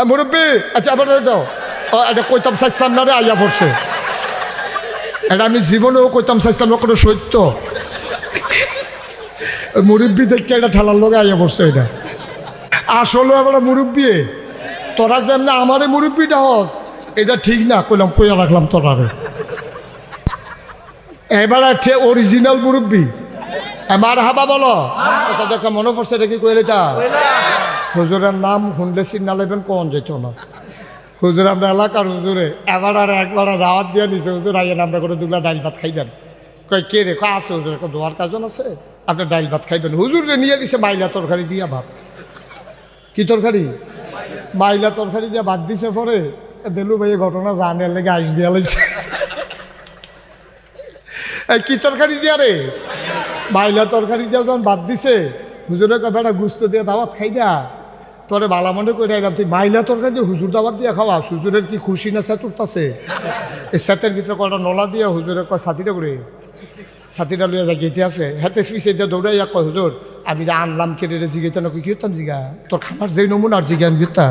মুরব্বী আচ্ছা আবার দাও এটা কইতাম চাইছিলাম না রে আইয়া পড়ছে এটা আমি জীবনেও কইতাম চাইছিলাম না কোনো সত্য মুরব্বী দেখে এটা ঠেলার লোক আইয়া পড়ছে এটা আসলে আবার মুরব্বী তোরা যেমন আমারে মুরব্বীটা হস এটা ঠিক না কইলাম কইয়া রাখলাম তোরারে এবার অরিজিনাল মুরব্বী আমার হাবা বলো এটা দেখা মনে পড়ছে এটা কি কইলে তা হুজুরের নাম শুনলে চিন্না লাগবেন কোন যেত না হুজুর আমরা এলাকার হুজুরে এবার আর একবার দাওয়াত দিয়ে নিছে হুজুর আইয়েন আমরা করে দুলা ডাইল ভাত খাইবেন কয় কে রে কয় আছে হুজুর একটা দোয়ার কাজন আছে আপনি ডাইল ভাত খাইবেন হুজুরে নিয়ে দিছে মাইলা তরকারি দিয়া ভাত কি তরকারি মাইলা তরকারি দিয়ে ভাত দিছে পরে দেলু ভাই ঘটনা জানের লেগে আইস দিয়া লাইছে এই কি তরকারি দিয়া রে মাইলা তরকারি দিয়া যখন ভাত দিছে হুজুরের কয় বেটা গুস্ত দিয়ে দাওয়াত খাই না তোরে বালা মনে করে এলাম তুই মাইলা তরকারি দিয়ে হুজুর দাওয়াত দিয়ে খাওয়া হুজুরের কি খুশি না সেতুরতাছে এই সেতের ভিতরে কটা নলা দিয়া হুজুরের কয় ছাতিটা করে ছাতিটা লইয়া যায় গেতে আছে হাতে পিছিয়ে দিয়ে দৌড়াইয়া কয় হুজুর আমি যে আনলাম কেটে জিগাইতে না কি হতাম জিগা তোর খাবার যেই নমুনার জিগা আমি গেতা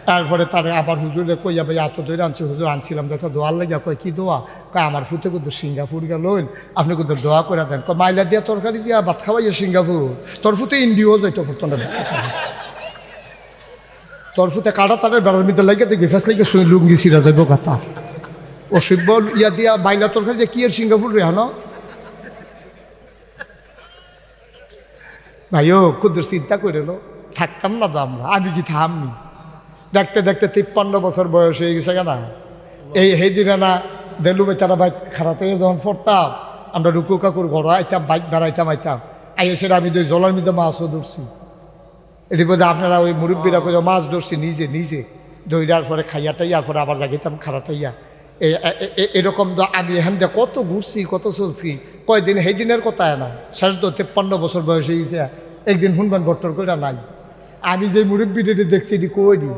তারপরে তারে আবার হুজুরে কইয়া ভাই এত দৌড়ে আনছি হুজুর আনছিলাম তো একটা দোয়ার লেগে কয় কি দোয়া কয় আমার ফুতে কিন্তু সিঙ্গাপুর গেল আপনি কিন্তু দোয়া করে দেন কয় মাইলা দিয়া তরকারি দিয়া ভাত খাওয়াইয়া সিঙ্গাপুর তোর ফুতে ইন্ডিয়াও যাইতো ফুটন তোর ফুতে কাটা তারের বেড়ার মধ্যে লাগে দেখবি ফেস লাগে শুনে লুঙ্গি সিরা যাইব কথা অসভ্য ইয়া দিয়া মাইলা তরকারি দিয়ে কি আর সিঙ্গাপুর রে হানো ভাইও কুদ্দুর চিন্তা করে থাকতাম না তো আমরা আমি কি থামনি দেখতে দেখতে 53 বছর বয়স হয়ে গেছে কেনা এই দিনে না দেলু বেচারা বাইক খারাপ থেকে যখন পড়তাম আমরা রুকু কাকুর ঘর আইতাম বাইক বেড়াইতাম আইসে আমি দুই জলের মধ্যে মাছও ধরছি এটি বোধ আপনারা ওই মুরব্বীরা করে মাছ ধরছি নিজে দইটার পরে খাইয়া টাইয়ার পরে আবার জাগিতাম খারাপ টাইয়া এরকম তো আমি এখান থেকে কত ঘুরছি কত চলছি কয়দিন সেই দিনের কথা না শেষ তো 53 বছর বয়স হয়ে গেছে একদিন শুনবেন ভট্টর করে নাই আমি যে মুরব্বীটি দেখছি এটি কইনি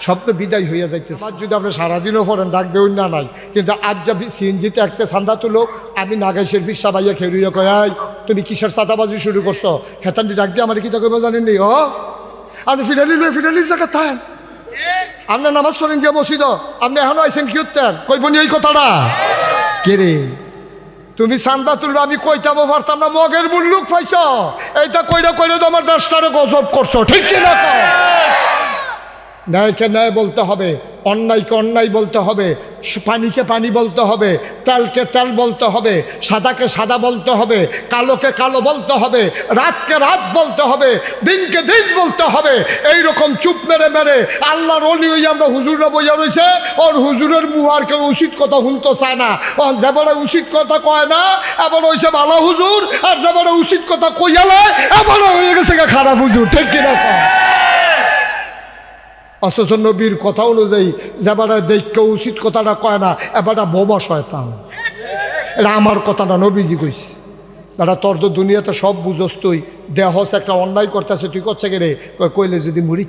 সব তো বিদায় হইয়া যাইতে যদি আপনি সারাদিনও পড়েন ডাক দেউন না নাই কিন্তু আজ যাবি সিএনজিতে একটা চান্দা তুলো আমি নাগাইশের ফিসা বাইয়া খেউরিয়া কয় তুমি কিসের চাঁদাবাজি শুরু করছো হেতানটি ডাক দিয়ে আমার কি তো কেউ জানেননি আপনি ফিরালির জায়গা থাকেন আপনার নামাজ পড়েন গিয়ে মসজিদ আপনি এখনো আইসেন কি উত্তর কইবনি এই কথাটা কে রে তুমি চান্দা তুলবে আমি কইতামও পারতাম না মগের মুল্লুক পাইছ এইটা কইরা তো আমার দেশটারে গজব করছো ঠিক কিনা ন্যায়কে ন্যায় বলতে হবে অন্যায়কে অন্যায় বলতে হবে পানিকে পানি বলতে হবে তেলকে তেল বলতে হবে সাদাকে সাদা বলতে হবে কালোকে কালো বলতে হবে রাতকে রাত বলতে হবে দিনকে দিন বলতে হবে এইরকম চুপ মেরে আল্লাহর অলি হই আমরা হুজুররা বইয়া রয়েছে ওর হুজুরের মুহার কেউ উচিত কথা শুনতে চায় না ও যেবারে উচিত কথা কয় না এবার হয়েছে ভালো হুজুর আর যেবারে উচিত কথা কইয়ালে এবার হয়ে গেছে খারাপ হুজুর ঠিক কিনা অথচ নবীর কথা অনুযায়ী যেবারে দেখকে উচিত কথাটা কয় না এবারটা বোমা শয়তান এটা আমার কথা না নবীজি কইছে বেটা তোর তো দুনিয়াতে সব বুঝস তুই দেহস একটা অন্যায় করতেছে তুই করছে রে কইলে যদি মুড়ির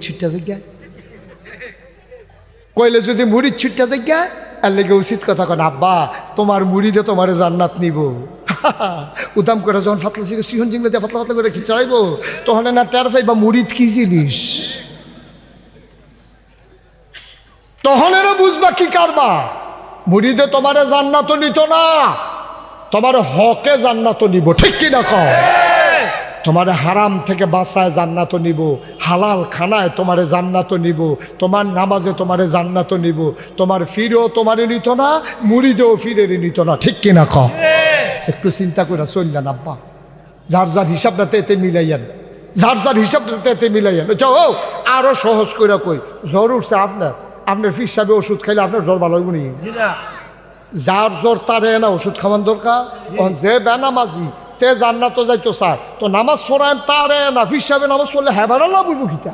ছিটটা জায়গা এর লেগে উচিত কথা কন আব্বা তোমার মুড়ি দিয়ে তোমার জান্নাত নিব উদাম করে যখন ফাতলা সিহন জিংলে দিয়ে ফাতলা করে কি চাইব তখন না টের পাইবা মুড়িদ কি জিনিস তখন এরা বুঝবা কি কারবা মুড়িদে তোমারে জান্নাত নিত না তোমার হকে জান্নাত নিব ঠিক কিনা কও তোমার হারাম থেকে বাঁচায় জান্নাত নিব হালাল খানায় তোমারে জান্নাত নিব তোমার নামাজে তোমারে জান্নাত নিব তোমার ফিরেও তোমারে নিত না মুড়িদেও ফিরে নিত না ঠিক কিনা কও একটু চিন্তা করে চললেন আব্বা যার হিসাবটাতে এতে মিলাইয়েন যার হিসাবটাতে এতে মিলাইয়েন ও আরো সহজ করে কই জ্বর উঠছে আপনার ফিস সাহেব ওষুধ খাইলে আপনার জ্বর ভালো হইব নি যার জ্বর তারে না ওষুধ খাওয়ান দরকার যে বেনামাজি তে জান্নাত যাইতো চায় তো নামাজ পড়ায় তারে না ফিস সাহেবে নামাজ পড়লে হ্যাঁ ভালো না বুঝবো কিটা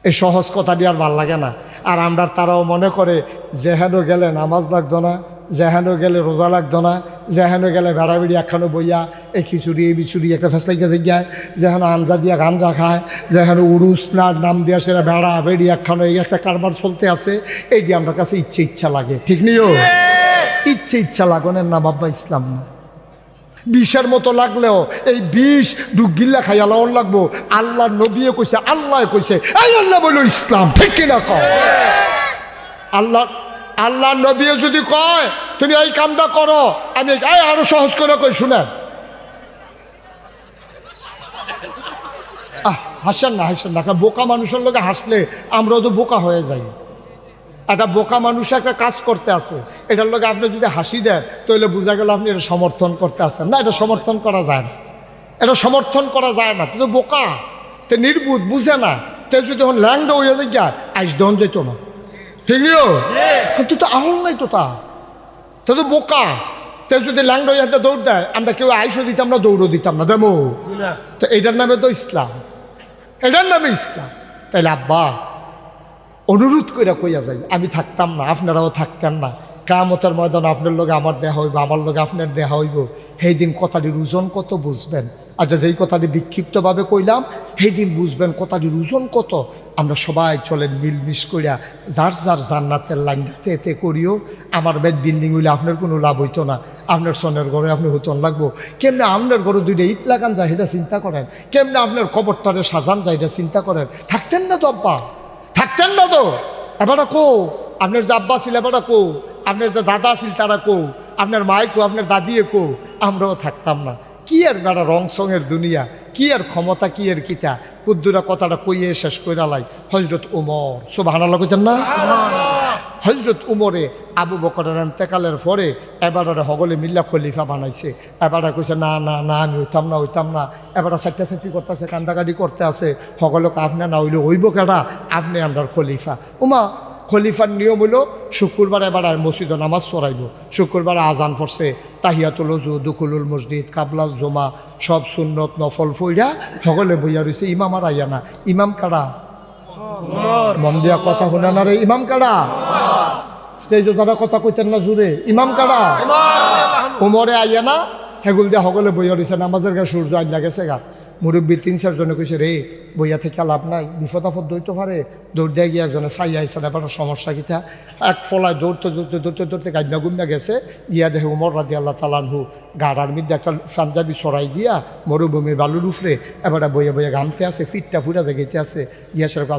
এই সহজ কথা দিয়ে আর ভাল লাগে না আর আমরা তারাও মনে করে যেহেন গেলে নামাজ লাগতো না যেহেন গেলে রোজা লাগতো না যেহেন গেলে ভেড়া বেড়ি একখানো বইয়া এই খিচুড়ি এই বিচুড়ি একটা ফেসলাইকে যায় যেহেন আঞ্জা দিয়া গাঞ্জা খায় যেহেন উরুস নাম দিয়া সেটা ভেড়া বেড়ি একখানো এই একটা কারবার চলতে আছে এই দিয়ে আমার কাছে ইচ্ছা লাগে ঠিক নিও ইচ্ছা লাগনের না বাবা ইসলাম না বিষের মতো লাগলেও এই বিষ দুগিল্লা খাইয়া লাউন লাগবো। আল্লাহ নবীও কইছে, আল্লাহ কইছে, এই আল্লাহ বলো ইসলাম, ঠিক কিনা কও? আল্লাহ নবীও যদি কয় তুমি এই কামটা করো, আমি আরো সহজ করে কই শুনেন। হাসেন না, বোকা মানুষের লোকে হাসলে আমরাও তো বোকা হয়ে যাই। একটা বোকা মানুষ একটা কাজ করতে আছে, এটার লোকে আপনি যদি হাসি দেন তাহলে বোঝা গেল আপনি এটা সমর্থন করতে আসেন। না, এটা সমর্থন করা যায় না, এটা সমর্থন করা যায় না। তুই তো বোকা, তে নির্বুধ, বুঝে না। তে যদি এখন ল্যাংডা হয়ে যায় গিয়া আইস দন যেত না, ঠিক নিও? তুই তো আহল নাই তো তা, তুই তো বোকা। তে যদি ল্যাংডা হয়ে হাতে দৌড় দেয়, আমরা কেউ আইসও দিতাম না, দৌড়ও দিতাম না, দেবো। তো এটার নামে তো ইসলাম, এটার নামে ইসলাম। তাইলে আব্বা অনুরোধ করে কইয়া যাই, আমি থাকতাম না, আপনারাও থাকতেন না। কিয়ামতের ময়দান আপনার লোকে আমার দেহা হইব, আমার লোকে আপনার দেহা হইব। সেই দিন কথাটির ওজন কত বুঝবেন। আচ্ছা, যেই কথাটি বিক্ষিপ্তভাবে কইলাম, সেই দিন বুঝবেন কথাটির ওজন কত। আমরা সবাই চলেন মিলমিশ করিয়া যার যার জান্নাতের লাইনটাতে এতে করিও। আমার বেদ বিল্ডিং হইলে আপনার কোনো লাভ হইতো না, আপনার সনের ঘরে আপনি হতন লাগবো। কেমনে আপনার ঘরে দুইটা ইট লাগান যায় সেটা চিন্তা করেন, কেমনে আপনার কবরটারে সাজান যায় এটা চিন্তা করেন। থাকতেন না তো আব্বা, থাকতেন না তো। এবারটা কো আপনার যে আব্বা ছিল, এবারটা কো আপনার যে দাদা ছিল, তারা কো আপনার মায় কো, আপনার দাদিয়ে কো, আমরাও থাকতাম না। কি আর বেড়া রং সঙের দুনিয়া, কি আর ক্ষমতা, কি আর কিতা। কুদ্দুরা কথাটা কইয়ে শেষ কইরা লাই। হজরত উমর, সুবহানাল্লাহ কইতেন না? হজরত উমরে আবু বকরের ইন্তেকালের পরে এবারে হগলে মিল্লা খলিফা বানাইছে। এবারে কইছে না না না, আমি হইতাম না। এবারে চারটি করতেছে, কান্দাকাটি করতে আছে। হগলক আপনি না হইলে হইব কেডা, আপনি আমরা খলিফা। উমা খলিফার নিয়ম হইল শুক্রবার এবারে মসজিদে নামাজ পড়াইব। শুক্রবারে আজান পড়ছে, তাহিয়াতুল ওযু, দুখুলুল মসজিদ, কাবলাল জমা, সব সুন্নত নফল ফইরা হগলে বইয়া রইছে। ইমাম আর আইয়া না। ইমাম কারা? মন দিয়া কথা শুনে না রে, ইমাম কারা? স্টেজে যারা কথা কইতেন না জুড়ে, ইমাম কারা? উমরে আইয়া না, হেগুল দিয়া হগলে বইয়া রইছে। নামাজের গা সূর্য আইলা গেছে গা। মুরব্বী 3-4 জনে কইছে, রে বইয়া থেকে লাভ নাই, বিপদ আপদ দৌড়তে পারে। দৌড় দিয়ে গিয়ে একজনে চাই আইসা, এবার সমস্যা কিতা। এক ফলায় দৌড়তে গাইনা গুমনা গেছে। ইয়া দেখে উমর রাদিয়াল্লাহু তাআলা আনহু গাড়ার মধ্যে একটা পাঞ্জাবি সরাই দিয়া মরুভূমির বালুর উফরে এবারে বইয়া ঘামতে আছে, ফিটটা ফুটা জাগাইতে আছে। ইয়া সেরকম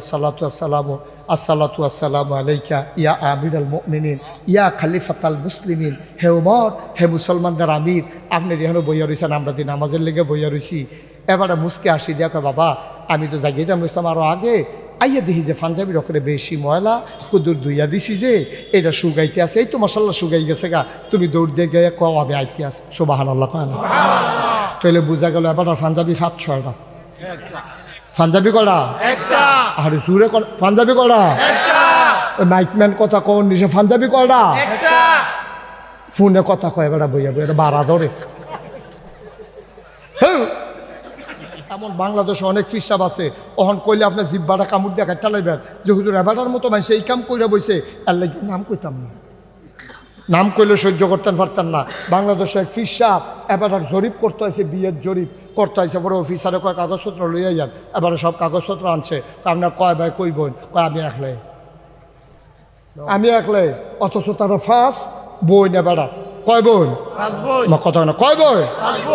আসসালাতু আসসালামু আলাইকা ইয়া আমিরুল মুমিনিন ইয়া খলিফাতাল মুসলিমিন। হে উমর, হে মুসলমানদের আমির, আপনি যেন বইয়া রইছেন, আমরা দিন নামাজের লেগে বইয়া রইছি। এবারে মুসকে আসি দেখো, বাবা আমি তো জাগিয়েতাম ইসলাম আরও আগে। আইয়া দেখি যে পাঞ্জাবির ওখানে বেশি ময়লা, কুদুর ধুইয়া দিছি যে এটা শুকাইতে আছে। এই তো মশাল্লা শুকাই গেছে গা, তুমি দৌড় দিয়ে গিয়ে কম আমি আইতে আছে। সুবহানাল্লাহ কয় না? তাহলে বোঝা গেল এবার পাঞ্জাবি 7-6টা। পাঞ্জাবি কটা? আরে জুড়ে পাঞ্জাবি কটা? মাইকম্যান কথা কোন নিশে পাঞ্জাবি কটা? ফোনে কথা কয় এবার বইয়া এটা বাড়া ধরে। হ্যাঁ, এমন বাংলাদেশে অনেক ফিসাব আছে, ওহন কইলে আপনার জিব্বাটা কামড় দিয়ে কাটটা লাইবেন যে হুজুর এবারটার মতো মানুষ এই কাম কইরা বইছে। আল্লাহ নাম কইতাম না, নাম কইলে সহ্য করতেন পারতেন না। বাংলাদেশে এক ফিসাব এবার জরিপ করতে হয়েছে, বিয়ের জরিপ করতে হয়েছে। পরে অফিসারে কয় কাগজপত্র লইয়া যান। এবারে সব কাগজপত্র আনছে। আপনার কয় ভাই কই বোন? কয় আমি একলাই। অথচ তারা ফার্স্ট বই এবারা কয় বোন? কথা না, কয় বোন?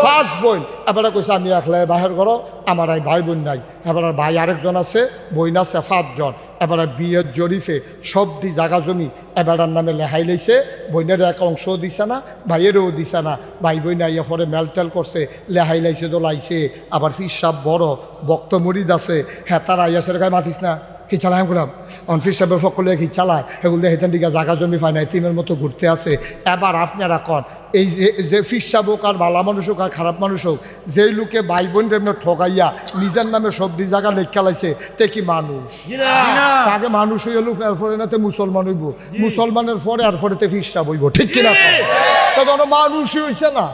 ফার্স্ট বোন। এবারে কইছে আমি একলাই বাহির করো, আমার এই ভাই বোন নাই। এবার ভাই আরেকজন আছে, বোন আছে 5 জন। এবারে বিয়ের জরিফে সব দি জায়গা জমি এবারার নামে লেহাই লাইছে। বোনের এক অংশও দিছে না, ভাইয়েরও দিছে না। ভাই বোন আইয়া পরে মেলটেল করছে, লেহাই লাইছে, দোলাইছে। আবার ফিসাব বড় বক্ত মরিদ আছে, হ্যাঁ তারা আইয়া সেটা গায়ে মাতিস না, কি চালায় করলাম অনফিস সাহেবের সকলে কি চালায়, এগুলো হেতেন দিকে জায়গা জমি পায় না, তিমের মতো ঘুরতে আছে। এবার আপনারা কন, এই যে ফিসাব হোক আর ভালো মানুষ হোক আর খারাপ মানুষ হোক, যেই লোকে ভাই বোন ঠকাইয়া নিজের নামে সব দি জায়গা লেখা লাইছে, তে কি মানুষ? আগে মানুষ হইয়া লোক এরপরে না তে মুসলমান হইব, মুসলমানের পরে আর পরে তে ফিসাব হইব, ঠিক কিনা? তখন মানুষই হইছে না।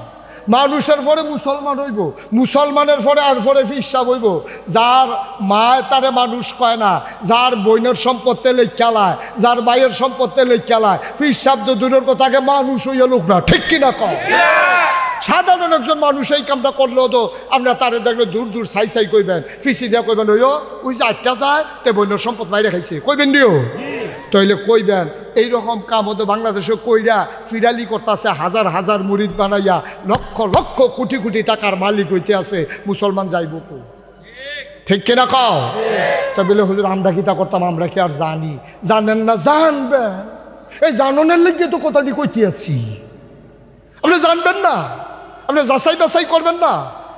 মানুষের পরে মুসলমান হইব, মুসলমানের পরে আর পরে ফিসাব হইব। যার মায় তারে মানুষ কয় না, যার বোনের সম্পত্তি লেখালায়, যার ভাইয়ের সম্পত্তি লেখালায়, ফিসাব তো দূরের কথা, আগে মানুষ হইয়া লোক না, ঠিক কিনা কও? সাধারণ একজন মানুষ এই কামটা করলেও তো আপনার তারে দেখলে দূর দূর সাই কইবেন, ফিসি দিয়া কইবেন ওই যে আটটা যায় তে বোনের সম্পদ বাইরে খাইছে, কইবেন দিও। তাইলে কইবেন এইরকম কাম হতো বাংলাদেশে কইরা ফিরালি করতেছে, হাজার হাজার মুরিদ বানাইয়া লক্ষ লক্ষ কোটি কোটি টাকার মালিক হইতে আছে, মুসলমান যাইব কো? ঠিক কিনা কও? তা বলে হুজুর আমরা কিতা করতাম, আমরা কি আর জানি? জানেন না, জানবেন। এই জাননের লেগে তো কথাটি কইতে আছি। আপনি জানবেন না, আপনি যাচাই বাছাই করবেন না।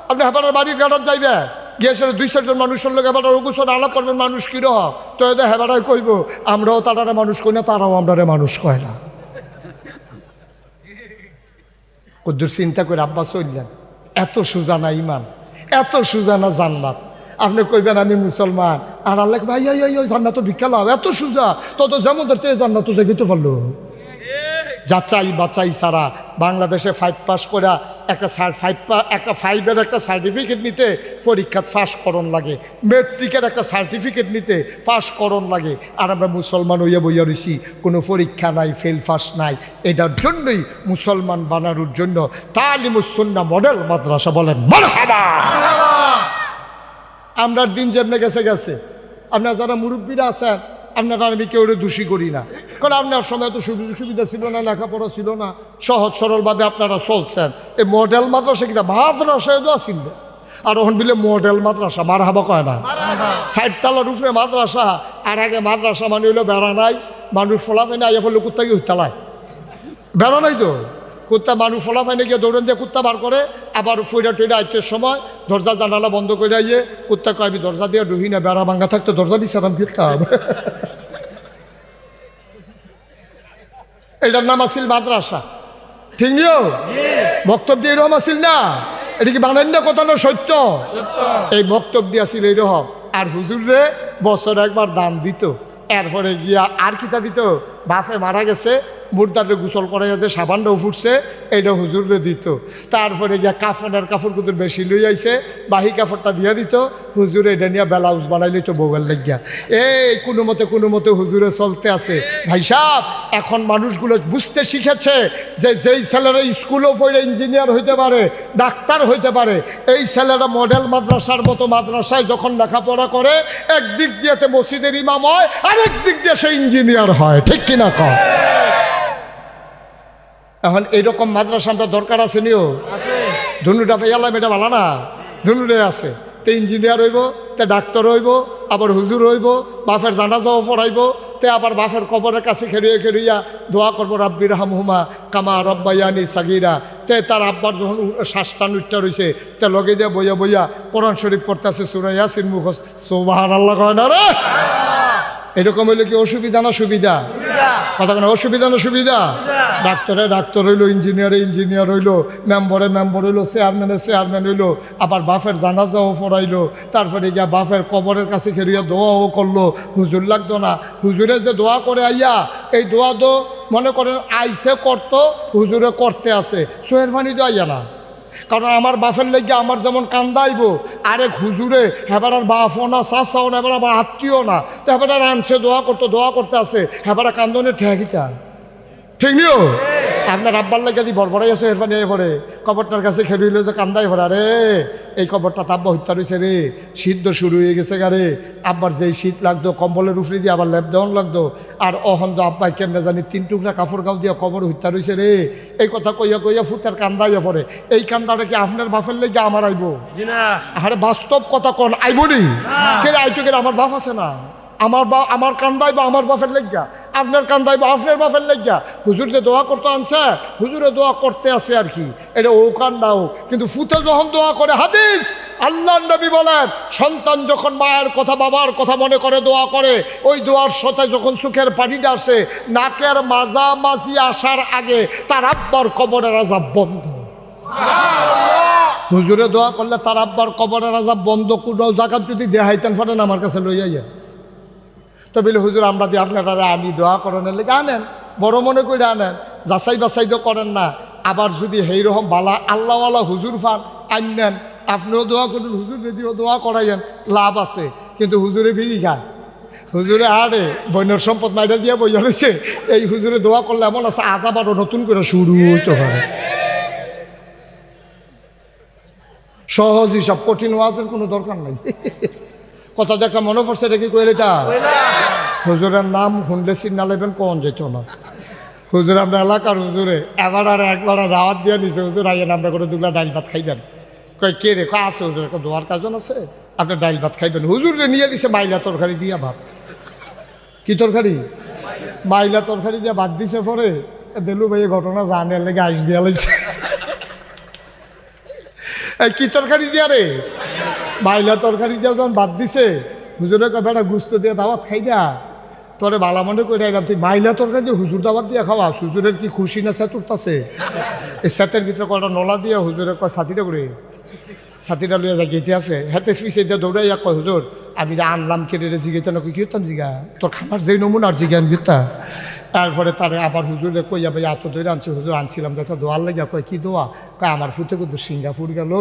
আপনি হেবারের বাড়ির গাড়ার যাইবে, গিয়ে সেটা 2-4 মানুষের লোক হেবাটার অগুসর আলাপ করবেন, মানুষ কি রহ তো এদের হেবাটাই কইব আমরাও তারা মানুষ কই না, তারাও আমরা মানুষ কয় না। কদ্দুর চিন্তা করে আব্বা চললেন। এত সুজানা ইমান, এত সুজানা জান্নাত। আপনি কইবেন আমি মুসলমান, আর আল্লাহ ভাই জান্নাত ভিক্ষা লাও, এত সুজা তত যেমন ধরতে জান্নাত যেতে পারলো। যাচাই বাছাই ছাড়া বাংলাদেশে 5 পাস করে একটা 5-এর একটা সার্টিফিকেট নিতে পরীক্ষা পাস করণ লাগে, মেট্রিকের একটা সার্টিফিকেট নিতে পাস করণ লাগে। আর আমরা মুসলমান হইয়া বইয়া রইছি, কোনো পরীক্ষা নাই, ফেল পাস নাই। এটার জন্যই মুসলমান বানানোর জন্য তালিমুস সুন্নাহ মডেল মাদ্রাসা বলেন মারহাবা। আমরার দিন যেমনে গেছে গেছে। আপনার যারা মুরব্বীরা আছেন, আপনারা আমি কেউ দোষী করি না, কারণ আপনার সময় তো সুযোগ সুবিধা ছিল না, লেখাপড়া ছিল না, সহজ সরলভাবে আপনারা চলছেন। এই মডেল মাদ্রাসা কিনা মাদ্রাসায় তো আসিল, আর ওখান বিলে মডেল মাদ্রাসা মারহাবা কয় না। 60 তলার উপরে মাদ্রাসা, আর আগে মাদ্রাসা মানে হইলো বেড়া নাই, মানুষ ফলাফে না, আইয়া ফেললে কুত্তা গিয়ে হইতালায় বেড়া নাই তো কুত্তা, মানুষ ফলাফাইনে গিয়ে দৌড়ন দিয়ে কুত্তা বার করে, আবার ফইরা টইরা আইতের সময় দরজা জানালা বন্ধ করে আইয়ে কুত্তা কয় আমি দরজা দিয়ে ঢুকি না, বেড়া ভাঙ্গা থাকতো দরজা দিচ্ছিলাম ফিরতাম। এটার নাম আসিল মাদ্রাসা, ঠিক নিও বক্তব্য এরকম আসিল না। এটা কি বানান না কথা না, সত্য। এই বক্তব্য আসিল এইরকম। আর হুজুরে বছর একবার দান দিত, এরপরে গিয়া আর কিতা দিত, বাপে মারা গেছে, মুর্দারে গোসল করে গেছে, সাবানটাও ফুটছে, এইটা হুজুরে দিত। তারপরে গিয়া কাফনের কাপড় কুতুর বেশি লই আইছে, বাহি কাপড়টা দিয়ে দিত, হুজুরে এটা নিয়ে ব্লাউজ বানাই লইতো বউয়ের লাগিয়া। এই কোনো মতে হুজুরে চলতে আছে। ভাই সাহেব, এখন মানুষগুলো বুঝতে শিখেছে যে যেই ছেলেরা স্কুলও পড়ে ইঞ্জিনিয়ার হইতে পারে, ডাক্তার হইতে পারে, এই ছেলেরা মডেল মাদ্রাসার মতো মাদ্রাসায় যখন লেখাপড়া করে, একদিক দিয়েতে মসজিদের ইমাম হয়, আরেক দিক দিয়ে সে ইঞ্জিনিয়ার হয়, ঠিক কিনা কয়? এখন এইরকম মাদ্রাসা আমরা দরকার আছে নিও, ধনুটা পেয়ালাম, এটা ভালো না, ধনুরে আছে। তে ইঞ্জিনিয়ার হইব, তে ডাক্তার হইব, আবার হুজুর হইব, বাপের জানাজাও পড়াইব, তে আবার বাপের কবরের কাছে খেড়িয়া দোয়া করবো রাব্বির হামহুমা কামা রব্বায়ানি সাগীরা। তে তার আব্বার যখন শ্বাসটা নুটটা রয়েছে, তে লগে দিয়ে বইয়া কোরআন শরীফ পড়তেছে, সূরা ইয়াসিন মুখস্থ, সুবহানাল্লাহ কয় না রে? এরকম হইলে কি অসুবিধা না সুবিধা? কথা কেন, অসুবিধা না সুবিধা? ডাক্তার হইলো, ইঞ্জিনিয়ার হইলো, মেম্বর হইলো, চেয়ারম্যান হইলো, আবার বাপের জানাজাও পড়াইলো, তারপরে গিয়া বাপের কবরের কাছে খেরিয়া দোয়াও করলো। হুজুর লাগতো না? হুজুরে যে দোয়া করে আইয়া, এই দোয়া তো মনে করেন আইসে করতো, হুজুরে করতে আছে, সোহের ফানি তো আইয়া না। কারণ আমার বাপের লেগে আমার যেমন কান্দাইব, আরেক হুজুরে হেবার আর বাপও না, চাচাও না, এবার আবার আত্মীয় না, তো হেবার আনছে দোয়া করতে আছে, হেবার কান্দনের ঠেকিতা, ঠিক নিও? আপনার আব্বার লেগে যদি বড়বড়াই আছে, এরপর নিয়ে পড়ে কবরটার কাছে খেলিল যে কান্দাই ভরে, আরে এই কবরটা তাব্বা হত্যা রয়েছে রে, শীত শুরু হয়ে গেছে গারে, আব্বার যেই শীত লাগতো কম্বলের উফরি দিয়ে আবার লেপ দেওয়ান লাগতো, আর অহন্দ আব্বাই কেমনে জানি 3 টুকরা কাপড় গাও দিয়ে কবর হত্যা রয়েছে রে, এই কথা কইয়া ফুটার কান্দাইয়া পড়ে। এই কান্দাটা কি আপনার বাপের লেগে আমার আইব? আরে বাস্তব কথা কন, আইব নি কে আইতো? কে আমার বাপ আছে না? আমার কান্দাইব আমার বাপের লেগা, আপনার কান্দাইব আপনার বাপের লেগা। হুজুর যে দোয়া করতে আনছে, হুজুরে দোয়া করতে আছে আর কি, এটা ও কান্দাও, কিন্তু ফুতে যখন দোয়া করে, হাদিস আল্লাহ নবী বলেন, সন্তান যখন মায়ের কথা বাবার কথা মনে করে দোয়া করে, ওই দোয়ার সাথে যখন চোখের পানিটা আসে, নাকের মাঝামাঝি আসার আগে তার আব্বার কবরের আযাব বন্ধ। হুজুরে দোয়া করলে তার আব্বার কবরের আযাব বন্ধ। কোনো জায়গায় যদি দেখাইতেন পারেন আমার কাছে লইয়া তো বলে হুজুর আমরা দিয়ে আপনারা আনি দোয়া করেন লেগে আনেন, বড় মনে করে আনেন, যাচাই বাছাই তো করেন না। আবার যদি সেইরকম বালা আল্লাহওয়ালা হুজুর ফান আনেন, আপনিও দোয়া করুন, হুজুর যদিও দোয়া করাইয়েন, লাভ আছে, কিন্তু হুজুরে বিড়ি খান, হুজুরে আরে বন্যর সম্পদ মাইরা দিয়ে বইয়া রয়েছে, এই হুজুরে দোয়া করলে এমন আছে আজ আবারও নতুন করে শুরু হইতে পারে। সহজ হিসাব, কঠিন ওয়াজের কোনো দরকার নাই। কথা দেখা মনে পড়ছে, এটা কি কইলে তা হুজুরের নাম শুনলে চিন্না লেবেন কোন যেত না। হুজুর আমরা এলাকার হুজুরে এবার আর একবার দাওয়াত দিয়ে নিছে, হুজুর আইয়েন আমরা করে দুগলা ডাইল ভাত খাইবেন। কয় কে রে? কয় আছে হুজুর, একটা দোয়ার কাজন আছে, আপনার ডাইল ভাত খাইবেন। হুজুরে নিয়ে দিছে মাইলা তরকারি দিয়া ভাত। কি তরকারি? মাইলা তরকারি দিয়া ভাত দিছে। পরে দেলু ভাই ঘটনা জানে লেগে আইস দিয়া লাইছে। কি তরকারি দিয়া রে? মাইলা তরকারি দিয়া যখন ভাত দিছে, হুজুরে কয় বেটা গুস্ত দিয়ে দাওয়াত খাই না, তোরে বালা মনে করে আইলাম, তুই মাইলা তরকারি দিয়ে হুজুর দাওয়াত দিয়ে খাওয়া। হুজুরের কি খুশি না সেতুরতাছে? এই সেতের ভিতরে কটা নলা দিয়ে হুজুরের কয় ছাতিটা করে, ছাতিটা লইয়া যায় গেতে আছে। হাতে পিছিয়ে দিয়ে দৌড়াইয়া কয় হুজুর আমি যে আনলাম কেটে রে জিগাইতে না, কি হতাম জিগা তোর খাবার যেই নমুনা আর জিগা আমি গেতা। তারপরে তারে আবার হুজুরে কইয়া ভাই এত দৌড়ে আনছি। হুজুর আনছিলাম তো একটা দোয়ার লাগিয়া। কয় কি দোয়া? কয় আমার ফুতে কিন্তু সিঙ্গাপুর গেল,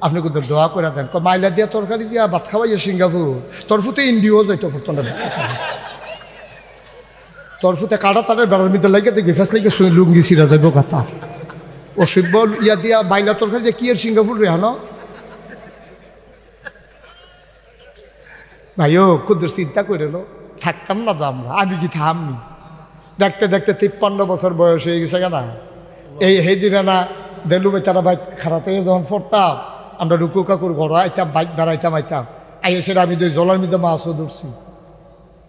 আপনি কিন্তু দোয়া করে দেন। কয় মাইলা দিয়া তরকারি দিয়া ভাত খাওয়াইয়া সিঙ্গাপুর, তোর ফুতে ইন্ডিয়াও যাইতো পড়তো না। তোর ফুতে কাটা তারের বেড়ার মধ্যে লাগে দেখবি ফেস লাগে লুঙ্গি ছিঁড়া যাইব কথা। অসভ্য ইয়া দিয়া মাইলা তরকারি দিয়ে কি আর সিঙ্গাপুর রে হানো ভাইও কুদ্দুর চিন্তা করে লো থাকতাম না তো আমরা, আমি কি থামনি। দেখতে দেখতে 53 বছর বয়স হয়ে গেছে কেনা। এই দিনে না দেলু বেচারা বাইক খারাপ হয়ে যখন পড়তাম, আমরা রুকু কাকুর ঘর আইতাম, বাইক বেড়াইতাম আইতাম। এসে আমি তো জলের মধ্যে মাছও ধরছি।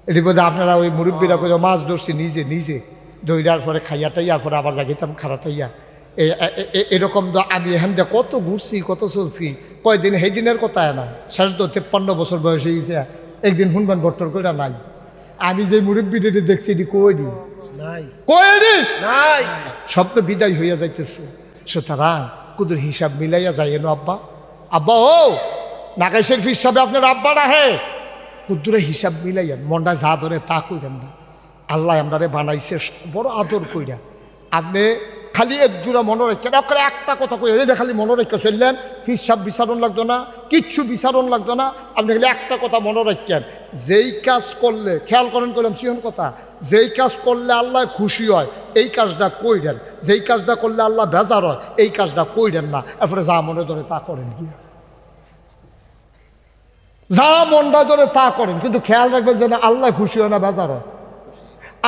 এটি বোধ আপনারা ওই মুরব্বীরা করে মাছ ধরছি নিজে নিজে দইটার পরে খাইয়া টাইয়ার পরে আবার জাগিতাম খারাপ হইয়া। এরকম তো আমি এখান থেকে কত ঘুরছি, কত চলছি। কয়দিন সেই দিনের কথা না, শেষ তো 53 বছর বয়স হয়ে গেছে। একদিন শুনবেন ভট্টর করে নাই। আমি যে মুরব্বীটি দেখছি এটি কইনি নাই, সব তো বিদায় হইয়া যাইতেছে। সুতরাং কুদুর হিসাব মিলাইয়া যাই এনো আব্বা। আব্বা ও নাগাইশের হিসাবে আপনার আব্বা না হে কুদ্দুরে হিসাব মিলাইয়া মনটা যা ধরে তা কইরেন না। আল্লাহ আমরারে বানাইছে বড় আদর কইরা। আপনি খালি এক দুরা মনে রেখেন, একটা কথা কই এটা খালি মনে রেখে চললেন, হিসাব বিচারণ লাগতো না, কিচ্ছু বিচারণ লাগতো না। আপনি খালি একটা কথা মনে রাখেন, যেই কাজ করলে খেয়াল করেন, করলাম সিহন কথা, যেই কাজ করলে আল্লাহ খুশি হয় এই কাজটা কইরেন, যেই কাজটা করলে আল্লাহ বেজার হয় এই কাজটা কইরেন না। এরপরে যা মনে ধরে তা করেন, কি যা মনটা ধরে তা করেন, কিন্তু খেয়াল রাখবেন যেন আল্লাহ খুশি হয় না বেজার হয়।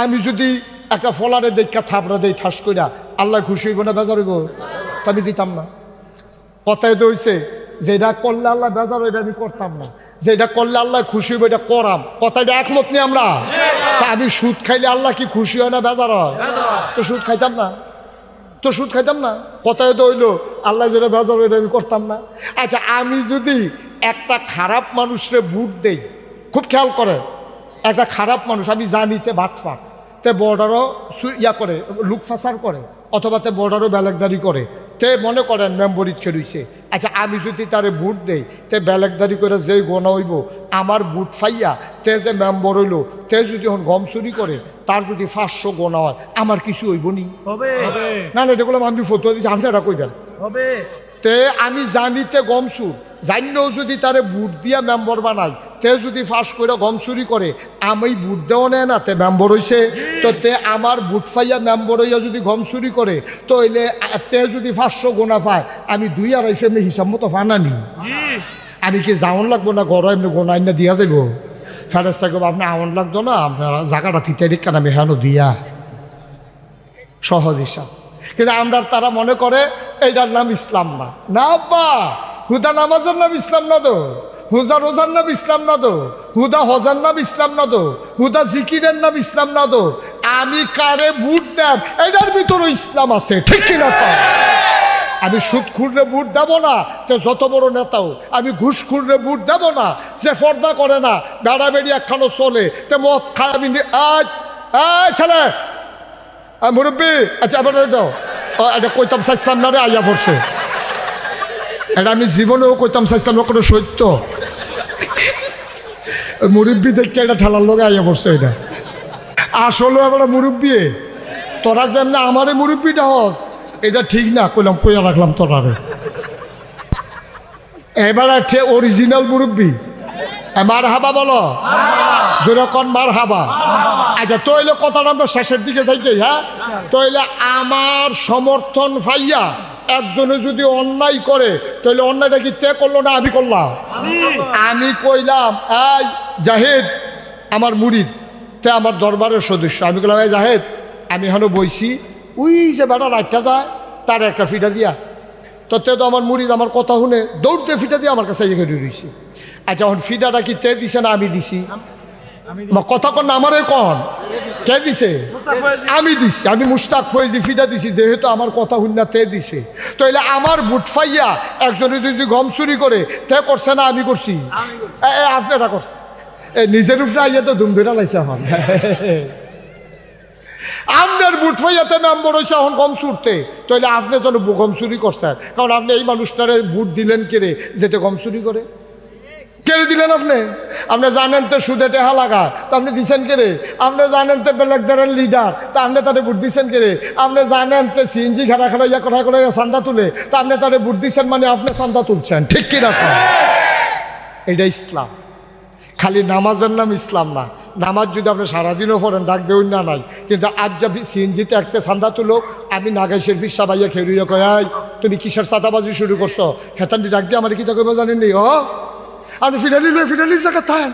আমি যদি একটা ফলারে দেখা থাপড়া দেই ঠাস কইরা, আল্লাহ খুশি হইব না বেজার হইব? আমি দিতাম না। কথায় তো হইছে যেটা করলে আল্লাহ বেজার হয় এটা আমি করতাম না, যেটা করলে আল্লাহ খুশি হইব এটা করাম। কথাটা একমত নেই আমরা? তা আমি সুদ খাইলে আল্লাহ কি খুশি হয় না বেজার হয়? তো সুদ খাইতাম না, তো সুদ খাইতাম না। কথায় তো হইলো আল্লাহ যেটা বেজার হয় এটা আমি করতাম না। আচ্ছা আমি যদি একটা খারাপ মানুষরে ভোট দেই, খুব খেয়াল করে, একটা খারাপ মানুষ আমি জানিতে বাটফাট, তে বর্ডারও ইয়া করে লুক ফাসার করে, অথবা তে বর্ডারও বেলেগদারি করে, তে মনে করেন মেম্বরিত খেলুইছে। আচ্ছা আমি যদি তারে ভোট দেই, তে বেলেগদারি করে যেই গোনা হইব আমার ভোট ফাইয়া তে যে মেম্বর হইল, তে যদি এখন গম চুরি করে তার যদি 500 গোনা হয় আমার কিছু হইব নি? না না, এটা বললাম আমি ফটো দিচ্ছি, আমি এটা কইবেন হবে। তে আমি জানিতে গম চুর জানিও যদি তারে ভোট দিয়া মেম্বর বানাই, তে যদি ফাঁস করে গম চুরি করে আমি ভোট দেওয়া নেয় না, তে মেম্বর হইছে। তো তে আমার ভোট ফাইয়া মেম্বর হইয়া যদি গম চুরি করে, তো হইলে তে যদি 500 গোনা পায় আমি 2-250 এমনি হিসাব মতো ফানানি। আমি কি যাওন লাগবো না ঘর এমনি গোনা আইনা দিয়া যাইব? ফেরেস্তা করবো আপনি আমন লাগতো না, আপনার জায়গাটা থিতে কান আমি হেন দিয়া, সহজ হিসাব। কিন্তু আমরা তারা মনে করে এইটার নাম ইসলাম না। না বা হুদা নামাজের নাম ইসলাম না তো, হুজা রোজার নাম ইসলাম না তো, হুদা হজার নাম ইসলাম না তো, হুদা জিকিরের নাম ইসলাম না তো। আমি কারে ভোট দেব এটার ভিতরে ইসলাম আছে, ঠিক কিনা? আমি সুদখুররে ভোট দেব না, তো যত বড় নেতাও। আমি ঘুষখুররে ভোট দেব না, যে পর্দা করে না, বেড়া বেড়ি একখানো চলে, তো মদ খায় আমি ছেলে মুরব্বী। আচ্ছা আবার দাও, এটা কইতাম চাইতাম না রে, আইয়া পড়ছে। এটা আমি জীবনেও কইতাম চাইতাম না, কোনো সত্য। মুরব্বী দেখতে এটা ঠেলার লোক আইয়া পড়ছে। এটা আসলে আবার মুরব্বী, তোরা যেমন আমারে মুরব্বীটা হস এটা ঠিক না, কইলাম কইয়া রাখলাম তোরারে। এবার অরিজিনাল মুরব্বী মার হাবা বলো, যেরকম মার হাবা। আচ্ছা তইলে কথাটা আমরা শেষের দিকে যাইতে, হ্যাঁ তইলে আমার সমর্থন পাইয়া একজনে যদি অন্যায় করে, তাহলে অন্যায়টা কি তে করলো না আমি করলাম? আমি কইলাম এই জাহিদ আমার মুরিদ, তে আমার দরবারের সদস্য। আমি বললাম এই জাহেদ, আমি এখনো বইছি, ওই যে বেটা রাতটা যায় তার একটা ফিটা দিয়া। তো তে তো আমার মুড়িদ আমার কথা শুনে দৌড়তে ফিটা দিয়ে আমার কাছে এখানে রয়েছে। আচ্ছা এখন ফিটাটা কি তে দিছে না আমি দিছি? কথা কন আমারে কন, কে দিছে? আমি দিছি। আমি মুশতাক ফয়েজি ফিটা দিছি, যেহেতু আমার কথা শুন না তে দিছে। তো এলে আমার বুট ফাইয়া একজনে যদি গম চুরি করে তে করছে না আমি করছি? আপনারা করছে। নিজের উপরে আইয়া তো ধুম ধরে লাইছে এখন। আপনার বুট ফাইয়াতে মেম্বর হয়েছে এখন গম চুরতে, তাহলে আপনি যেন গম চুরি করছেন। কারণ আপনি এই মানুষটারে বুট দিলেন কেড়ে যেটা গম চুরি করে? কেড়ে দিলেন আপনি? আপনি জানেন তো সুদে টেহা লাগা, তো আপনি দিচ্ছেন কেড়ে? আপনি জানেন তো বেলেকদারের লিডার, তা আপনি তাদের বুট দিচ্ছেন কেড়ে? আপনি জানেন তো সিএনজি খাড়া খাড়া ইয়া কথা করে চান্দা তুলে, তা আপনি তাদের বুট দিচ্ছেন, মানে আপনি চান্দা তুলছেন। ঠিক কি রাখা? এটা ইসলাম। খালি নামাজের নাম ইসলাম না। নামাজ যদি আপনি সারাদিনও পড়েন ডাক দেউন না নাই, কিন্তু আজ যাবি সিএনজিতে একটা চান্দা তুলো, আমি নাগাই শেরফির সাবাইয়া খেরুইয়া কয় তুমি কিসের চাঁদাবাজি শুরু করছো, হেতানটি ডাক দিয়ে আমার কি তা কইব জানেননি? আপনি ফিডালির জায়গা থাকেন,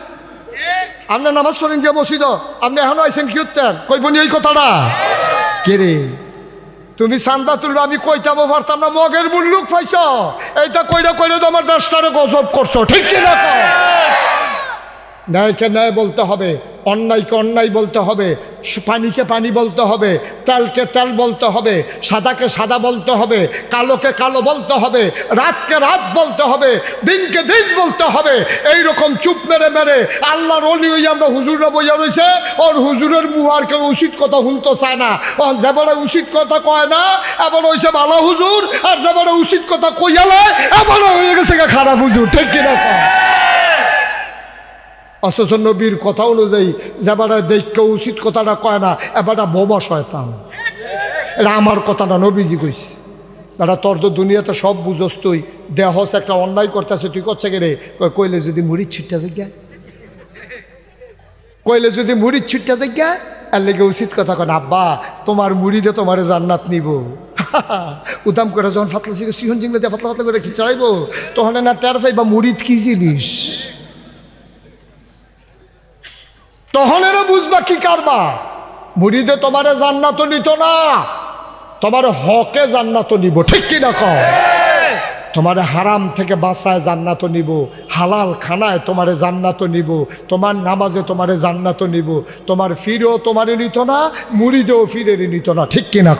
আপনি নামাজ পড়েন গিয়ে মসজিদ, আপনি এখনো আইসেন কি উঠতেন? কইবনি এই কথাটা? কে রে তুমি চান্দা তুলবে, আমি কইতামও পারতাম না, মগের মুল্লুক পাইছ, এইটা কইরা কইরা তো আমার রাস্তারে গজব করছো। ঠিক কি না? ন্যায়কে ন্যায় বলতে হবে, অন্যায়কে অন্যায় বলতে হবে, পানিকে পানি বলতে হবে, তেলকে তেল বলতে হবে, সাদাকে সাদা বলতে হবে, কালোকে কালো বলতে হবে, রাতকে রাত বলতে হবে, দিনকে দিন বলতে হবে। এইরকম চুপ মেরে মেরে আল্লাহর অলি হই আমরা হুজুররা বইয়া রয়েছে, ওর হুজুরের মুহার কেউ উচিত কথা শুনতে চায় না। ও যেবারে উচিত কথা কয় না এবার হয়েছে ভালো হুজুর, আর যেবারে উচিত কথা কইয়ালে এবার হয়ে গেছে খারাপ হুজুর। ঠিক কিনা? অথচ নবীর কথা অনুযায়ী যেবারে দেখকে উচিত কথাটা কয় না এবারটা বোমা শয়তান। এটা আমার কথা না, নবীজি কইছে। এটা তোর তো দুনিয়াতে সব বুঝস, তুই দেহস একটা অন্যায় করতেছে, তুই করছে কে রে? কইলে যদি মুড়ির ছিটটা জায়গা, কইলে যদি মুড়ির ছিটটা জায়গা, আর লেগে উচিত কথা কয় না। আব্বা তোমার মুড়িতে তোমার জান্নাত নিব। উদাম করে যখন ফাতলা সিহন জিংলে দিয়ে ফাতলা ফাতলা করে কি চাইবো, তখন না টের পাইবা মুড়িদ কি জিনিস। তখন এরা বুঝবা কি কারবা। মুড়িদে তোমারে জান্নাত নিত না, তোমার হকে জান্নাত নিব। ঠিক কি না? তোমার হারাম থেকে বাঁচায় জান্নাত নিব, হালাল খানায় তোমারে জান্নাত নিব, তোমার নামাজে তোমারে জান্নাত নিব। তোমার ফিরেও তোমারে নিত না, মুড়িদেও ফিরে নিত না। ঠিক কি না?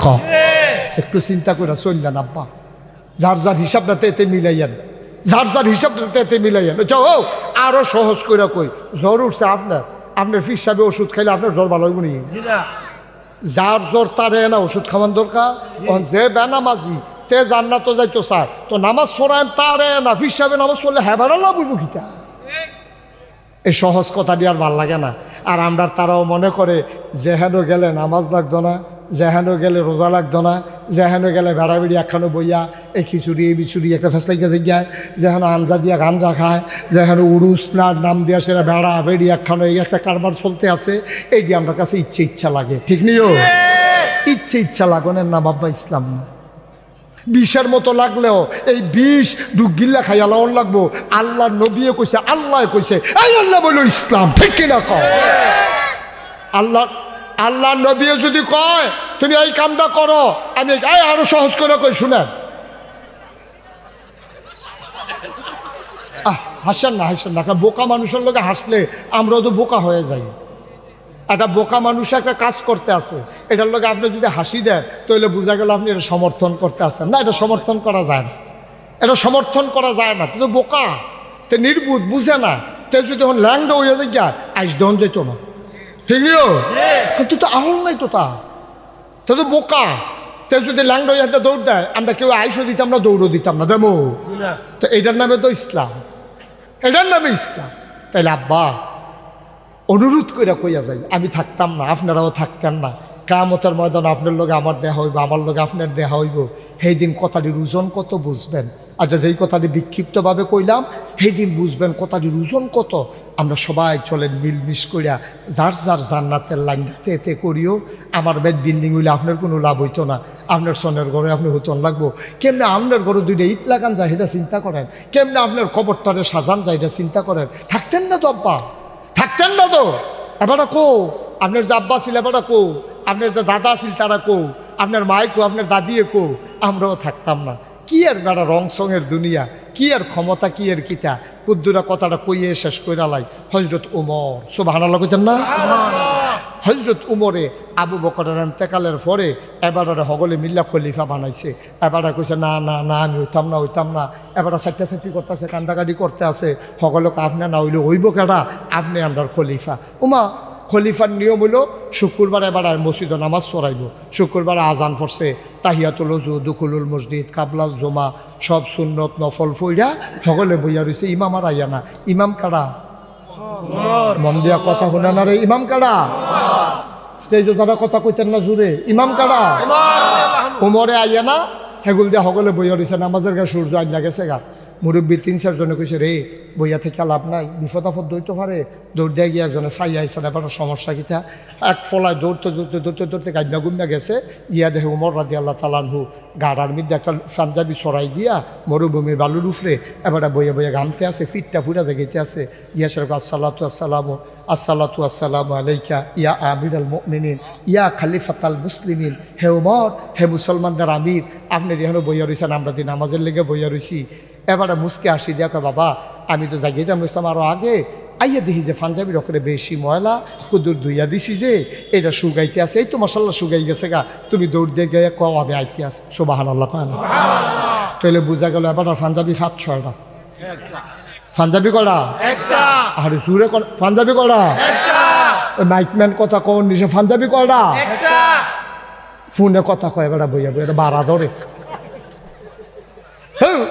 একটু চিন্তা করে চললেন আব্বা, যার যার হিসাবটাতে এতে মিলাইয়েন, যার যার হিসাবটাতে এতে মিলাইয়েন। যাও আরো সহজ করে কই, জ্বর উঠছে আপনার ফির সাহেবে ওষুধ খাইলে আপনার জ্বর ভালো হইব নি? যার জ্বর তারে না ওষুধ খাওয়ান দরকার। যে বেনামাজি তে জান্নাত যাইতো চায়, তো নামাজ পড়ায় তারে না, ফির সাহেবে নামাজ পড়লে হ্যাঁ ভালো বুঝবো কিটা? এই সহজ কথা দিয়ে আর ভাল লাগে না। আর আমরা তারাও মনে করে যেহেন গেলে নামাজ লাগতো না, যেহেন গেলে রোজা লাগতো না, যেহেন গেলে বেড়া বেড়ি একখানো বইয়া এই খিচুড়ি এই বিচুড়ি একটা ফেসলাই কাছে যায়, যেহেন আঞ্জা দিয়া গাঞ্জা খায়, যেহেন উরুস নার নাম দিয়া সেটা বেড়া বেড়ি একখানো এই একটা কারবার চলতে আছে, এই দিয়ে আমার কাছে ইচ্ছা লাগে। ঠিক নিও? ইচ্ছা লাগনের না বাবা ইসলাম না। বিষের মতো লাগলেও এই বিষ ডুগিল্লা খাইয়া লাউন লাগবো। আল্লাহ নবীও কইছে, আল্লাহ কইছে, এই আল্লাহ বলো ইসলাম। ঠিক কিনা? আল্লাহ নবীও যদি কয় তুমি এই কামটা করো, আমি আরো সহজ করে কই শুনেন। হাসেন না, বোকা মানুষের লোকে হাসলে আমরাও তো বোকা হয়ে যাই। একটা বোকা মানুষ একটা কাজ করতে আছে, এটার লোক আপনি যদি হাসি দেন তাহলে বোঝা গেল আপনি এটা সমর্থন করতে আসেন না। এটা সমর্থন করা যায় না, এটা সমর্থন করা যায় না। তুই তো বোকা, তে নির্বুধ, বুঝে না। তে যদি তখন ল্যাংডা হয়ে যায় গিয়া আইস দন যেত না। ঠিক নিও? তুই তো আহল নাই তো তা, তুই তো বোকা। তে যদি ল্যাংডা হয়ে দৌড় দেয়, আমরা কেউ আইসও দিতাম না, দৌড়ও দিতাম না, দেবো। তো এটার নামে তো ইসলাম, এটার নামে ইসলাম। তাইলে আব্বা অনুরোধ করে কইয়া যাই, আমি থাকতাম না, আপনারাও থাকতেন না। কিয়ামতের ময়দানে আপনার লোক আমার দেহা হইব, আমার লোক আপনার দেহা হইব। সেই দিন কথাটির ওজন কত বুঝবেন। আচ্ছা, যেই কথাটি বিক্ষিপ্তভাবে কইলাম সেই দিন বুঝবেন কথাটির ওজন কত। আমরা সবাই চলেন মিলমিশ করিয়া যার যার জান্নাতের লাইনটাতে এতে করিও। আমার বেদ বিল্ডিং হইলে আপনার কোনো লাভ হইতো না, আপনার সনের ঘরে আপনি হতন লাগবো। কেমনে আপনার ঘরে দুইটা ইট লাগান যায় সেটা চিন্তা করেন, কেমনে আপনার কবরটারে সাজান যায় এটা চিন্তা করেন। থাকতেন না তো আব্বা, থাকতেন না তো। এবার আপনার যে আব্বা ছিল এবারটা কো, আপনার যে দাদা ছিল তারা কো, আপনার মায় কো, আপনার দাদিয়ে কো, আমরাও থাকতাম না। কি আর বেড়া রং সঙের দুনিয়া, কি আর ক্ষমতা, কি আর কিতা, কুদ্দুরা কথাটা কইয়ে শেষ কইরা লাই। হজরত উমর, সুবহানাল্লাহ কইতেন না? হজরত উমরে আবু বকরের ইন্তেকালের পরে এবারে হগলে মিল্লা খলিফা বানাইছে। এবারে কইছে না না না আমি হইতাম না। এবারে সাইটি করতেছে, কান্দাকাটি করতে আছে। হগলকে আপনি না হইলে হইব কেডা, আপনি আমরা খলিফা। উমা খলিফার নিয়ম হইল শুক্রবার এবার মসজিদে নামাজ পড়াইব। শুক্রবার আজান পড়ছে, তাহিয়াতুল ওযু, দুখুলুল মসজিদ, কাবলাল জমা, সব সুন্নত নফল ফইরা হগলে বইয়া রইছে। ইমাম আর আইয়া না। ইমাম কারা? মন দিয়া কথা শুনে না রে। ইমাম কারা? স্টেজে যারা কথা কইতেন না জুড়ে, ইমাম কারা? উমরে আইয়া না, হেগুল দিয়া হগলে বইয়া রইছে। নামাজের গা সূর্য আইয়া গেছে গা। মুরব্বী ৩-৪ জনে কইছে রে বইয়া থেকে লাভ নাই, বিপদ আপদ দৌড়তে পারে। দৌড় দিয়ে গিয়ে একজনে চাই আইসে না, এবার সমস্যা কিতা। এক ফলায় দৌড়তে গাইনা গুমনা গেছে। ইয়া দেখে উমর রাদিয়াল্লাহু তাআলা আনহু গাড়ার মধ্যে একটা পাঞ্জাবি সরাই দিয়া মরুভূমির বালুর উফরে এবারে বইয়া ঘামতে আছে, ফিটটা ফুটা জাগাইতে আছে। ইয়া সেরকম আসসালাতু আসসালামু আলাইকা ইয়া আমিরাল মুমিনিন ইয়া খলিফাতাল মুসলিমিন। হে উমর, হে মুসলমানদের আমির, আপনি যেন বইয়া রইছেন, আমরা দিন নামাজের লেগে বইয়া রইছি। এবারে মুসকে আসি দেখো বাবা, আমি তো জাগিয়ে মুসলাম আরও আগে আইয়া দেখি যে পাঞ্জাবির ওখানে বেশি ময়লা, কুদুর ধুইয়া দিছি যে এটা শুকাইতে আছে। এই তো মশাল্লা শুকাই গেছে গা, তুমি দৌড় দিয়ে গিয়ে কও আমি আইতে আছে। সুবহানাল্লাহ কয় না? তাহলে বোঝা গেল এবার পাঞ্জাবি 5-6টা। পাঞ্জাবি কটা? একটা। আরে সুরে পাঞ্জাবি কটা? একটা। মাইকম্যান কথা কোন নিশে পাঞ্জাবি কটা? একটা। ফোনে কথা কয় এবার বইয়া এটা বাড়া ধরে। হ্যাঁ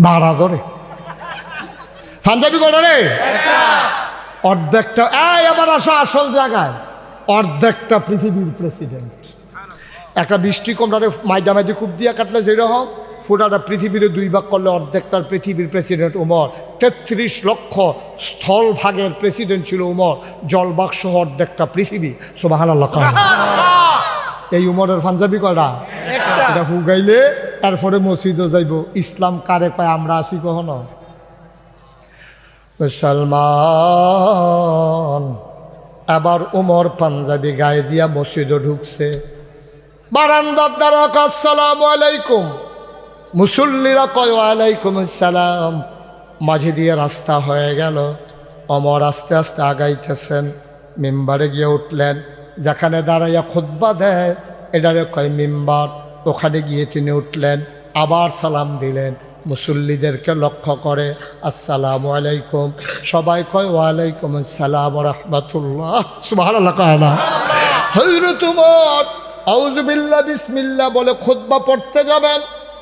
ভাড়া ধরে। পাঞ্জাবি কটা রে? অর্ধেকটা। এবার আসো আসল জায়গায়। অর্ধেকটা পৃথিবীর প্রেসিডেন্ট। একটা বৃষ্টি কমরারে মাইদামাইদি খুব দিয়া কাটলে যেরকম পুরাটা পৃথিবীর 2 ভাগ করলে অর্ধেকটার পৃথিবীর প্রেসিডেন্ট উমর। 33 লক্ষ স্থল ভাগের প্রেসিডেন্ট ছিল উমর। জলবাগ সহ অর্ধেকটা পৃথিবী। সুবহানাল্লাহ। এই উমরের পাঞ্জাবি কয়টা? এটা হুগাইলে তারপরে মসজিদও যাইব। ইসলাম কারে কয় আমরা আছি কখনো? মুসলমান। এবার উমর পাঞ্জাবি গায়ে দিয়া মসজিদও ঢুকছে। বারান্দার দ্বারা আসসালামু আলাইকুম, মুসল্লিরা কয় ওয়ালাইকুম আসসালাম। মাঝে দিয়ে রাস্তা হয়ে গেল। ওমর আস্তে আস্তে আগাইতেছেন। মিম্বারে গিয়ে উঠলেন। যেখানে দাঁড়াইয়া খুতবা দেয় এটারে কয় মিম্বার। ওখানে গিয়ে তিনি উঠলেন, আবার সালাম দিলেন। মুসল্লিদেরকে লক্ষ্য করে আসসালামু আলাইকুম। সবাই কয় ওয়ালাইকুম আসসালাম ওয়া রাহমাতুল্লাহ। সুবহানাল্লাহ। কয় না? হযরত ওমর আউযু বিল্লাহ বিসমিল্লাহ বলে খুতবা পড়তে যাবেন,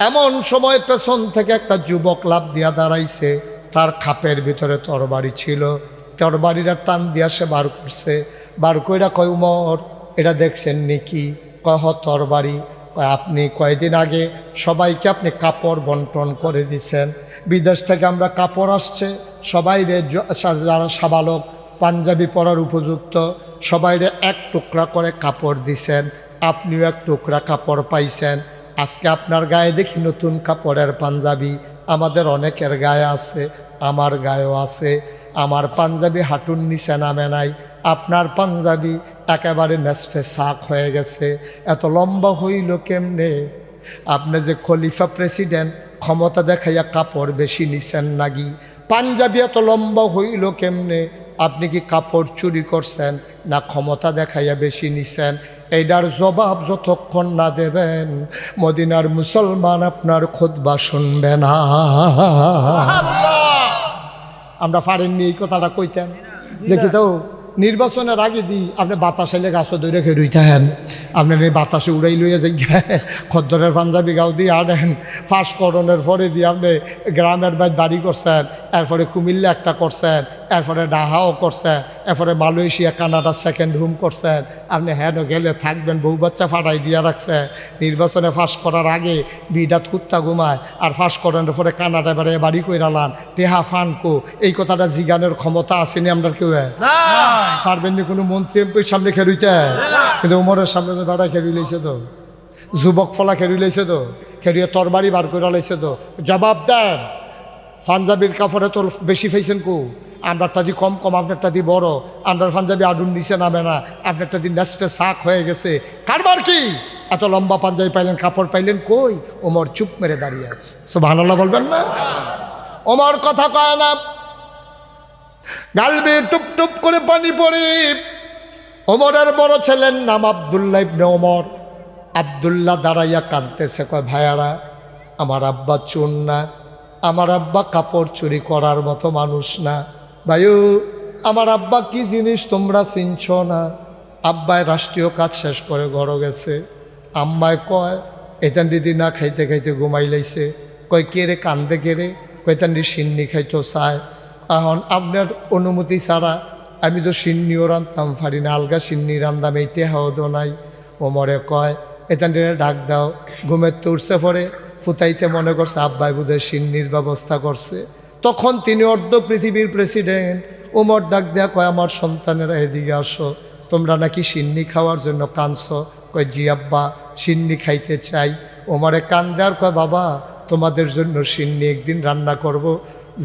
এমন সময় পেছন থেকে একটা যুবক লাফ দিয়া দাঁড়াইছে। তার খাপের ভিতরে তরবারি ছিল। তরবারিটা টান দিয়া সে বার করছে। বার কইরা কয় উমর এটা দেখছেন নাকি? কহ তরবারি। আপনি কয়েকদিন আগে সবাইকে আপনি কাপড় বন্টন করে দিছেন। বিদেশ থেকে আমরা কাপড় আসছে, সবাইরে যারা সাবালক পাঞ্জাবি পরার উপযুক্ত সবাইরে 1 টুকরা করে কাপড় দিছেন। আপনিও 1 টুকরা কাপড় পাইছেন। আজকে আপনার গায়ে দেখি নতুন কাপড়ের পাঞ্জাবি। আমাদের অনেকের গায়ে আছে, আমার গায়েও আছে। আমার পাঞ্জাবি হাঁটুর নিচে নামে নাই, আপনার পাঞ্জাবি একেবারে নেসফে সাক হয়ে গেছে। এত লম্বা হইল কেমনে? আপনি যে খলিফা প্রেসিডেন্ট, ক্ষমতা দেখাইয়া কাপড় বেশি নিছেন নাকি? পাঞ্জাবি এত লম্বা হইল কেমনে? আপনি কি কাপড় চুরি করছেন না ক্ষমতা দেখাইয়া বেশি নিছেন? এইটার জবাব যতক্ষণ না দেবেন মদিনার মুসলমান আপনার খুতবা শুনবে না। আমরা পারেননি এই কথাটা কইতেন যে কি তো নির্বাচনের আগে দিই আপনি বাতাসে গাছ ধরে খেরুইতে হেন, আপনার এই বাতাসে উড়াই লইয়া যাই খদ্দরের পাঞ্জাবি গাও দিয়ে আনেন। ফাঁস করণের পরে দিয়ে আপনি গ্রামের বাড়ি করছেন, এরপরে কুমিল্লা একটা করছেন, এরপরে ডাহাও করছেন, এরপরে মালয়েশিয়া কানাডা 2nd হোম করছেন। আপনি হ্যাঁ গেলে থাকবেন, বউ বাচ্চা ফাটাই দিয়া রাখছেন। নির্বাচনে ফাঁস করার আগে বিডাত কুত্তা ঘুমায়, আর ফাঁস করানোর পরে কানাডা বেড়ে বাড়ি কইরালান টেহা ফানকো। এই কথাটা জিগানের ক্ষমতা আসেনি আমরা কেউ? পারবেন নি কোনো মন্ত্রী এমপির সামনে খেলুইতে? কিন্তু উমরের সামনে তো বেড়া খেলুই লাইছে, তো যুবক ফলা খেলুই লাইছে, তো খেলুয়ে তরবারি বার করে লাইছে। তো জবাব দেন, পাঞ্জাবির কাপড়ে তো বেশি পাইছেন কো? আমরারটা দিয়ে কম কম, আপনারটা দিয়ে বড়, আমরার পাঞ্জাবি আডুন নিচে নামে না, আপনারটা দিয়ে নেসফে শাক হয়ে গেছে, কারবার কি? এত লম্বা পাঞ্জাবি পাইলেন, কাপড় পাইলেন কই? ওমর চুপ মেরে দাঁড়িয়ে আছে। সুবহানাল্লাহ বলবেন না? ওমর কথা কয় না, গালবে টুপ টুপ করে পানি পড়ে। ওমরের বড় ছেলের নাম আব্দুল্লাহ ইবনে ওমর। আব্দুল্লাহ দাঁড়াইয়া কাঁদতেছে, কয় ভাইয়ারা, আমার আব্বা চোর না, আমার আব্বা কাপড় চুরি করার মতো মানুষ না। ভাইও, আমার আব্বা কি জিনিস তোমরা চিনছ না। আব্বায় রাষ্ট্রীয় কাজ শেষ করে ঘর গেছে। আম্মায় কয় এতান দিদি না খাইতে খাইতে ঘুমাই লাইছে। কয় কে রে কান্দে কে রে? কয়তান্ডি সিন্নি খাইতো চায়। এখন আপনার অনুমতি ছাড়া আমি তো সিন্নিও রান্ধতাম পারি না, আলগা সিন্নি রান্দাম, এই টেহাও দো নাই। ওমরে কয় এতান্ডিরে ডাক দাও। ঘুমের তো উঠছে পরে ফুতাইতে মনে করছে আব্বাই বোধহয় সিন্নির ব্যবস্থা করছে। তখন তিনি অর্ধ পৃথিবীর প্রেসিডেন্ট। ওমর ডাক দেয়া কয় আমার সন্তানেরা এদিকে আসো, তোমরা নাকি সিন্নি খাওয়ার জন্য কাঁদছ? কয় জি আব্বা, সিন্নি খাইতে চাই। ওমরে কান দেওয়ার কয় বাবা, তোমাদের জন্য সিন্নি একদিন রান্না করব,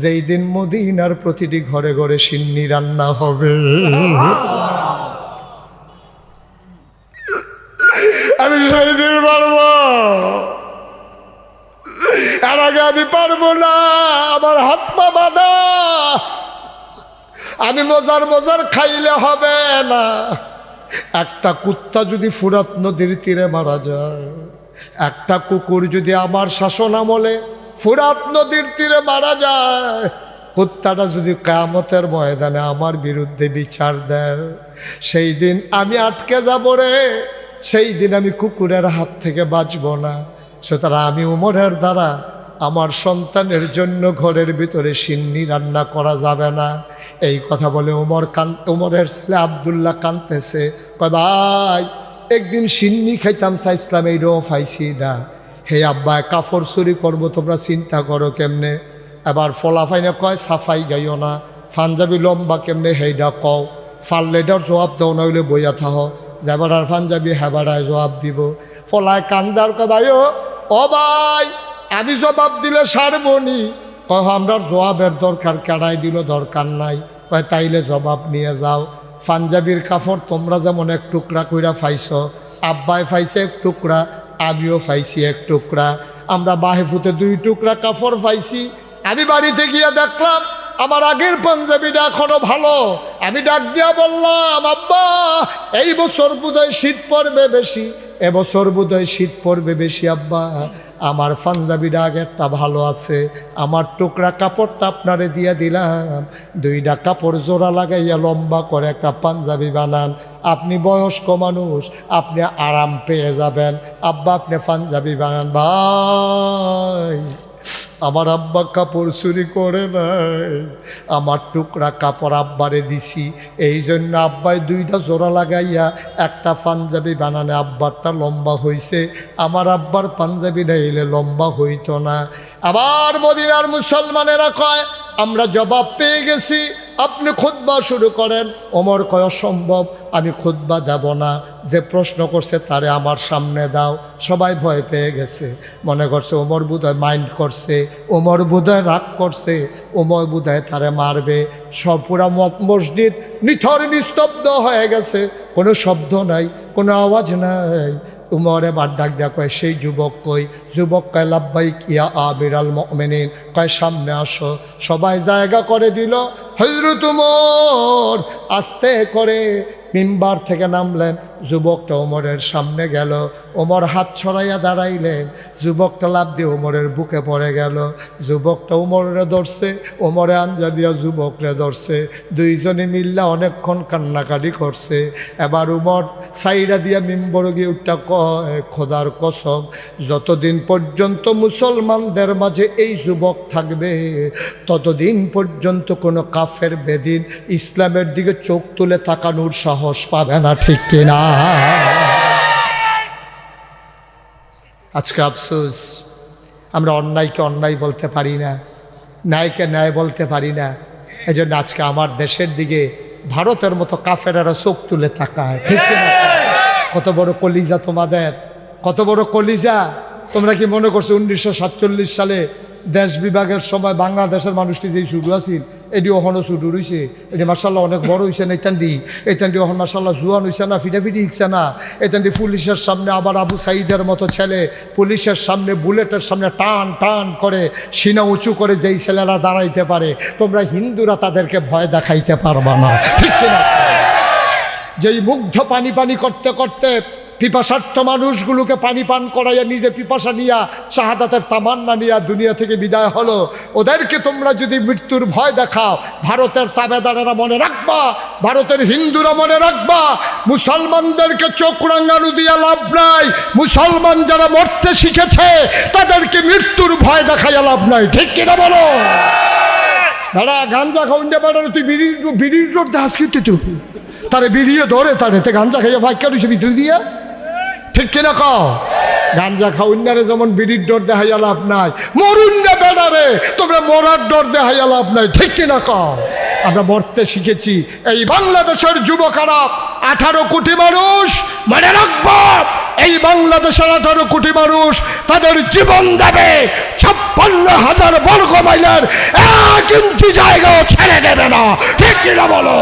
যেই দিন মদিনার প্রতিটি ঘরে ঘরে সিন্নি রান্না হবে। আমি সেই দিন পারবো, এর আগে আমি পারবো না। আমার হাত পা বাঁধা, আমি মজার মজার খাইলে হবে না। একটা কুত্তা যদি ফুরাত নদীর তীরে মারা যায়, একটা কুকুর যদি আমার শাসন আমলে ফুরাত নদীর তীরে মারা যায়, কুত্তাটা যদি কিয়ামতের ময়দানে আমার বিরুদ্ধে বিচার দেয়, সেই দিন আমি আটকে যাব রে। সেই দিন আমি কুকুরের হাত থেকে বাঁচব না। সুতরাং আমি ওমরের দ্বারা আমার সন্তানের জন্য ঘরের ভিতরে সিন্নি রান্না করা যাবে না। এই কথা বলে ওমরের ছেলে আব্দুল্লাহ কাঁদতেছে, কয় ভাই একদিন সিন্নি খাইতাম চাইছিলাম, এইটাও পাইছি না। হে আব্বা, কাপড় চুরি করবো তোমরা চিন্তা করো কেমনে? এবার ফলাফাইনে কয় সাফাই গাইও না, পাঞ্জাবি লম্বা কেমনে হেইডা কও, ফাল্লেটার জবাব দাও, না হইলে বইয়া থাহ। যেবারার পাঞ্জাবি হেবারায় জবাব দিব। ফলায় কান্দার কয় ভাই ও ভাই, আমি জবাব দিলে সারবনি। কয় আমরার জবাবের দরকার, কেড়াই দিল দরকার নাই। কয় তাইলে জবাব নিয়ে যাও। পাঞ্জাবির কাপড় তোমরা যেমন এক টুকরা কইরা ফাইছ, আব্বায় ফাইছে এক টুকরা, আমিও ফাইছি এক টুকরা, আমরা বাহেফুতে 2 টুকরা কাপড় ফাইছি। আমি বাড়িতে গিয়ে দেখলাম আমার আগের পাঞ্জাবিটা এখনো ভালো। আমি ডাক দিয়া বললাম আব্বা, এই বছর বোধহয় শীত পড়বে বেশি, এবছর বোধহয় শীত পড়বে বেশি। আব্বা, আমার পাঞ্জাবিটা আগেরটা ভালো আছে, আমার টুকরা কাপড়টা আপনারে দিয়ে দিলাম, 2টা কাপড় জোড়া লাগাইয়া লম্বা করে একটা পাঞ্জাবি বানান। আপনি বয়স্ক মানুষ, আপনি আরাম পেয়ে যাবেন। আব্বা আপনি পাঞ্জাবি বানান। ভাই, আমার আব্বা কাপড় চুরি করে নাই, আমার টুকরা কাপড় আব্বারে দিছি। এই জন্য আব্বাই 2টা জোড়া লাগাইয়া একটা পাঞ্জাবি বানানে আব্বারটা লম্বা হইছে, আমার আব্বার পাঞ্জাবি নাইলে লম্বা হইতো না। আবার মদিনার মুসলমানেরা কয় আমরা জবাব পেয়ে গেছি, আপনি খুতবা শুরু করেন। ওমর কয় অসম্ভব, আমি খুতবা দেব না, যে প্রশ্ন করছে তারে আমার সামনে দাও। সবাই ভয় পেয়ে গেছে, মনে করছে ওমর বোধহয় মাইন্ড করছে, ওমর বোধহয় রাগ করছে, ওমর বোধহয় তারে মারবে। সব পুরা মসজিদ নিথর নিস্তব্ধ হয়ে গেছে, কোনো শব্দ নাই, কোনো আওয়াজ নাই। উমর এবার ডাক দেয়া কয় সেই যুবক কই? যুবক কয় লাব্বাইক ইয়া আমিরাল মুমিনিন। কয় সামনে আসো। সবাই জায়গা করে দিল। হযরত উমর আস্তে করে মিম্বার থেকে নামলেন, যুবকটা ওমরের সামনে গেল। ওমর হাত ছড়াইয়া দাঁড়াইলেন, যুবকটা লাফ দিয়ে ওমরের বুকে পড়ে গেল। যুবকটা ওমরে ধরছে, ওমরে আঞ্জা দিয়া যুবকরে ধরছে। 2জনে মিল্লা অনেকক্ষণ কান্নাকাটি করছে। এবার উমর সাইডা দিয়া মিম্বর গিয়ে উঠটা কয় খোদার কসম, যতদিন পর্যন্ত মুসলমানদের মাঝে এই যুবক থাকবে, ততদিন পর্যন্ত কোনো কাফের বেদিন ইসলামের দিকে চোখ তুলে তাকানোর সাহস পাবে না, ঠিক কিনা? আজকে আফসোস, আমরা অন্যায়কে অন্যায় বলতে পারি না, ন্যায়কে ন্যায় বলতে পারি না। এই জন্য আজকে আমার দেশের দিকে ভারতের মতো কাফেরেরা চোখ তুলে তাকায়, ঠিক কিনা? কত বড় কলিজা তোমাদের, কত বড় কলিজা! তোমরা কি মনে করছো 1947 সালে দেশ বিভাগের সময় বাংলাদেশের মানুষটি যেই শুরু আছিল, এটি ওখানে শুরু রয়েছে, এটি মার্শাল্লাহ অনেক বড় হয়েছে না, এতান্ডি ওখান মার্শাল্লাহ জুয়ান হয়েছে না, ফিটাফিটি হিকছে না। এতান্ডি পুলিশের সামনে আবার আবু সাইদের মতো ছেলে পুলিশের সামনে বুলেটের সামনে টান টান করে সিনা উঁচু করে যেই ছেলেরা দাঁড়াইতে পারে, তোমরা হিন্দুরা তাদেরকে ভয় দেখাইতে পারবা না, ঠিক কিনা? যেই মুগ্ধ পানি পানি করতে করতে পিপাসার্থ মানুষগুলোকে পানি পান করাইয়া নিজে পিপাসা নিয়া শাহাদাতের তামান্না নিয়া দুনিয়া থেকে বিদায় হলো, ওদেরকে তোমরা যদি মৃত্যুর ভয় দেখাও, ভারতের তাবেদারেরা মনে রাখবা, ভারতের হিন্দুরা মনে রাখবা, মুসলমানদেরকে চোখ রাঙানো দিয়া লাভ নাই। মুসলমান যারা মরতে শিখেছে তাদেরকে মৃত্যুর ভয় দেখাইয়া লাভ নাই, ঠিক কিনা বলো? দাদা গাঞ্জা খাউন্ডে বেড়ানো, তুই বিড়ির রোড দাস কিন্তু তুই তারে বিড়িয়ে ধরে তারে তে গাঞ্জা খাইয়া ভাগ্য রয়েছে ভিতরে দিয়া, ঠিক কিনা কও? গাঞ্জা খাউন্নারে যেমন বিড়ির ডর দেখাইয়া লাভ নাই, মরুন্না বেড়ারে তোমরা মরার ডর দেখাইয়া লাভ নাই, ঠিক কিনা কও? আমরা মরতে শিখেছি। এই বাংলাদেশের যুবকেরা 18 কোটি মানুষ, মনে রাখবো এই বাংলাদেশের 18 কোটি মানুষ তাদের জীবন দেবে, 56,000 বর্গ মাইলের 1 ইঞ্চি জায়গাও ছেড়ে দেবে না, ঠিক কিনা বলো?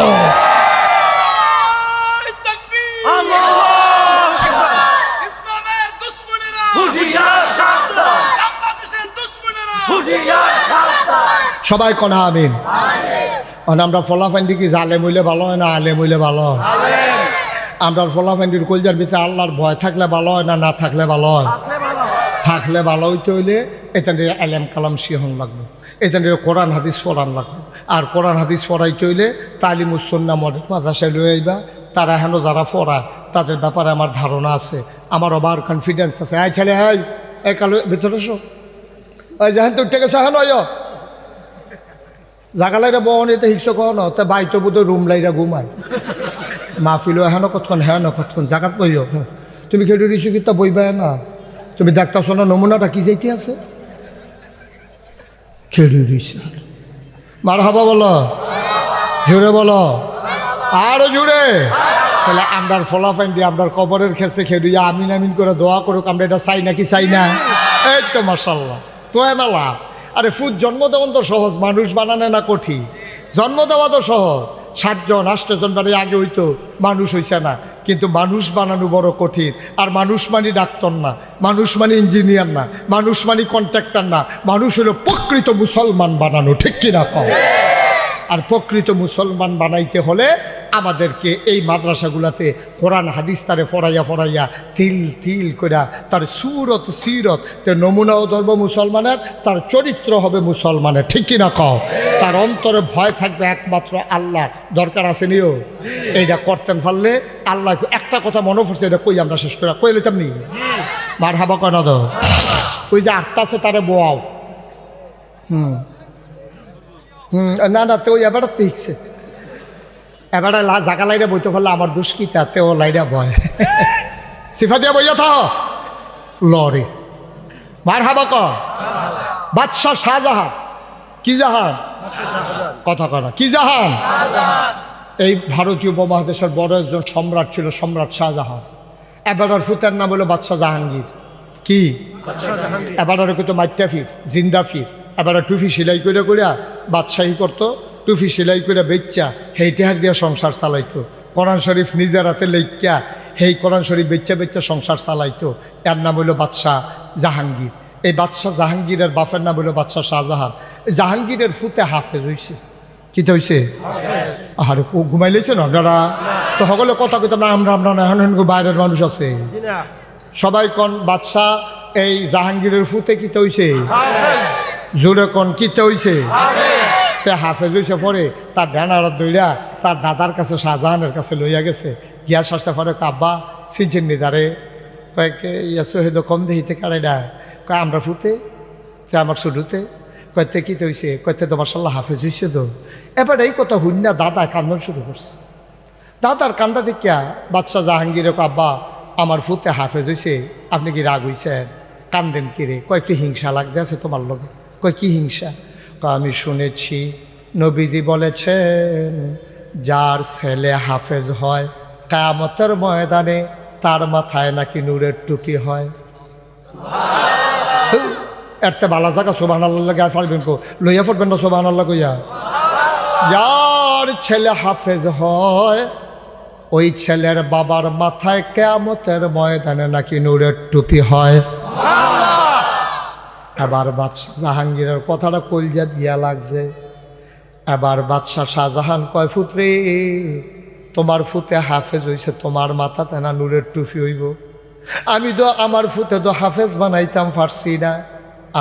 সবাই কোন আমিন। আমরা ফলাফান্ডি কি জালে মইলে ভালো হয় না আলে মইলে ভালো হয়? আমরা ফলাফান্ডির কলজার ভিতরে আল্লাহর ভয় থাকলে ভালো হয় না না থাকলে ভালো হয়? থাকলে ভালো হইতে হইলে এখান থেকে আলেম কালাম শিহন লাগবে, এখান থেকে কোরআন হাদিস পড়ান লাগবে। আর কোরআন হাদিস পড়াইতে হইলে তালিমুসন্না মডেল মাদ্রাসায় লয়ে আইবা। তারা এখনও যারা পড়ায় তাদের ব্যাপারে আমার ধারণা আছে, আমার ওভার কনফিডেন্স আছে। এই ছেলে এই কালো ভিতরে এসো, ওই যেহেন তো উঠে গেছো এখন জাগালাইরা বহনিতে হিংস কখনো তা বাইতো বোধ রুম লাইরা ঘুমায়। মাহফিল এখনো কতক্ষণ হ্যাঁ না কতক্ষণ জাগাত বইও, তুমি খেলে দিছো কি তা বইবা না? তুমি দেখতেছো না নমুনাটা কি যাইতে আছে? খেলে দিছে মার হাবা বলো, জোরে বলো, আরো জোরে। তাহলে আমরার ফলাফাইন দিয়ে আমরার কবরের খেসে খেয়ে আমিন আমিন করে দোয়া করুক, আমরা এটা চাই নাকি চাই না? এই তো মাশাল্লাহ, তো না লাভ। আরে ফুড জন্ম দেওয়ান তো সহজ, মানুষ বানানো না কঠিন। জন্ম দেওয়া তো সহজ, 7 জন 8 জন বাড়ি আগে হইতো মানুষ হইছে না, কিন্তু মানুষ বানানো বড় কঠিন। আর মানুষ মানে ডাক্তার না, মানুষ মানে ইঞ্জিনিয়ার না, মানুষ মানে কন্ট্রাক্টর না, মানুষ হলো প্রকৃত মুসলমান বানানো, ঠিক কিনা কম? আর প্রকৃত মুসলমান বানাইতে হলে আমাদেরকে এই মাদ্রাসাগুলাতে কোরআন হাদিস তারে ফরাইয়া তিল তিল করে তার সুরত সিরত নমুনাও ধরব মুসলমানের, তার চরিত্র হবে মুসলমানের, ঠিক কিনা কও? তার অন্তরে ভয় থাকবে একমাত্র আল্লাহ। দরকার আছে নিও এইটা করতেন পারলে আল্লাহ। একটা কথা মনে পড়ছে, এটা কই আমরা শেষ করে কই লইতাম নি মার হাবা কয় না দো। ওই যে 8টা আছে তারে বোয়াও, না না তো এবার শিখছে, এবারে জাগা লাইরে বইতে পারলে আমার দুষ্কিতা তেও লাইরা বয় সিফা দিয়া বইয়া থাও লরে মার হাবা কর। বাদশাহ শাহজাহান, কি জাহান কথা কয় না, কি জাহান? এই ভারতীয় উপমহাদেশের বড় একজন সম্রাট ছিল, সম্রাট শাহজাহান। এবারের ফুতের নাম হলো বাদশাহ জাহাঙ্গীর। কি এবারের কিন্তু মাইটাফির জিন্দাফির। এবারে টুফি সেলাই করে বাদশাহী করতো, টুফি সেলাই করে বেচ্চা হেই টেহার দিয়ে সংসার চালাইতো। কোরআন শরীফ নিজের হাতে লেখা হেই কোরআন শরীফ বেচ্চা সংসার চালাইতো। এর নাম হলো বাদশাহ জাহাঙ্গীর। এই বাদশাহ জাহাঙ্গীরের বাপের নাম হলো বাদশাহ শাহজাহান। জাহাঙ্গীরের ফুতে হাফেজ হয়েছে। কি তো হয়েছে? আর ঘুমাইলেছেন আপনারা তো সকলে কথা কইতাম না, আমরা না এখন বাইরের মানুষ আছে সবাই কন বাদশাহ এই জাহাঙ্গীরের ফুতে কি তো হয়েছে? জোরে কন কি তো হয়েছে? হাফেজ হয়েছে পরে তার ডানারা দইরা তার দাদার কাছে শাহজাহানের কাছে লইয়া গেছে। গিয়া সরষে পরে আব্বা সিনছেন নি তারে? কয়েকে ইয়া সোহেদ কম দেহিতে কারাইডা কয় আমরা ফুতে তে আমার শুরুতে কয়তে কি হয়েছে? কয়তে তো মার্শাল্লাহ হাফেজ হয়েছে তো। এবার এই কথা হুন্না দাদা কান্দন শুরু করছে। দাদার কান্দা দেখিয়া বাদশাহ জাহাঙ্গীর আব্বা আমার ফুতে হাফেজ হয়েছে, আপনি কি রাগ হয়েছেন? কান্দেন কিরে? কয়েকটি হিংসা লাগবে আছে তোমার লগে। কয় কি হিংসা? আমি শুনেছি নবীজি বলেছেন যার ছেলে হাফেজ হয় কিয়ামতের ময়দানে তার মাথায় নাকি নূরের টুপি হয়। এরতে বালা জায়গা সুবহানাল্লাহ গায়ে পারবেন কো লইয়া পড়বেন না সুবহানাল্লাহ কইয়া যার ছেলে হাফেজ হয় ওই ছেলের বাবার মাথায় কিয়ামতের ময়দানে নাকি নূরের টুপি হয়। এবার বাদশাহ জাহাঙ্গীরের কথাটা কলজা দিয়া লাগছে। এবার বাদশাহ শাহজাহান কয়, ফুতরে তোমার ফুতে হাফেজ হইছে, তোমার মাথাতে না নূরের টুপি হইব? আমি তো আমার ফুতে তো হাফেজ বানাইতাম পারছি না,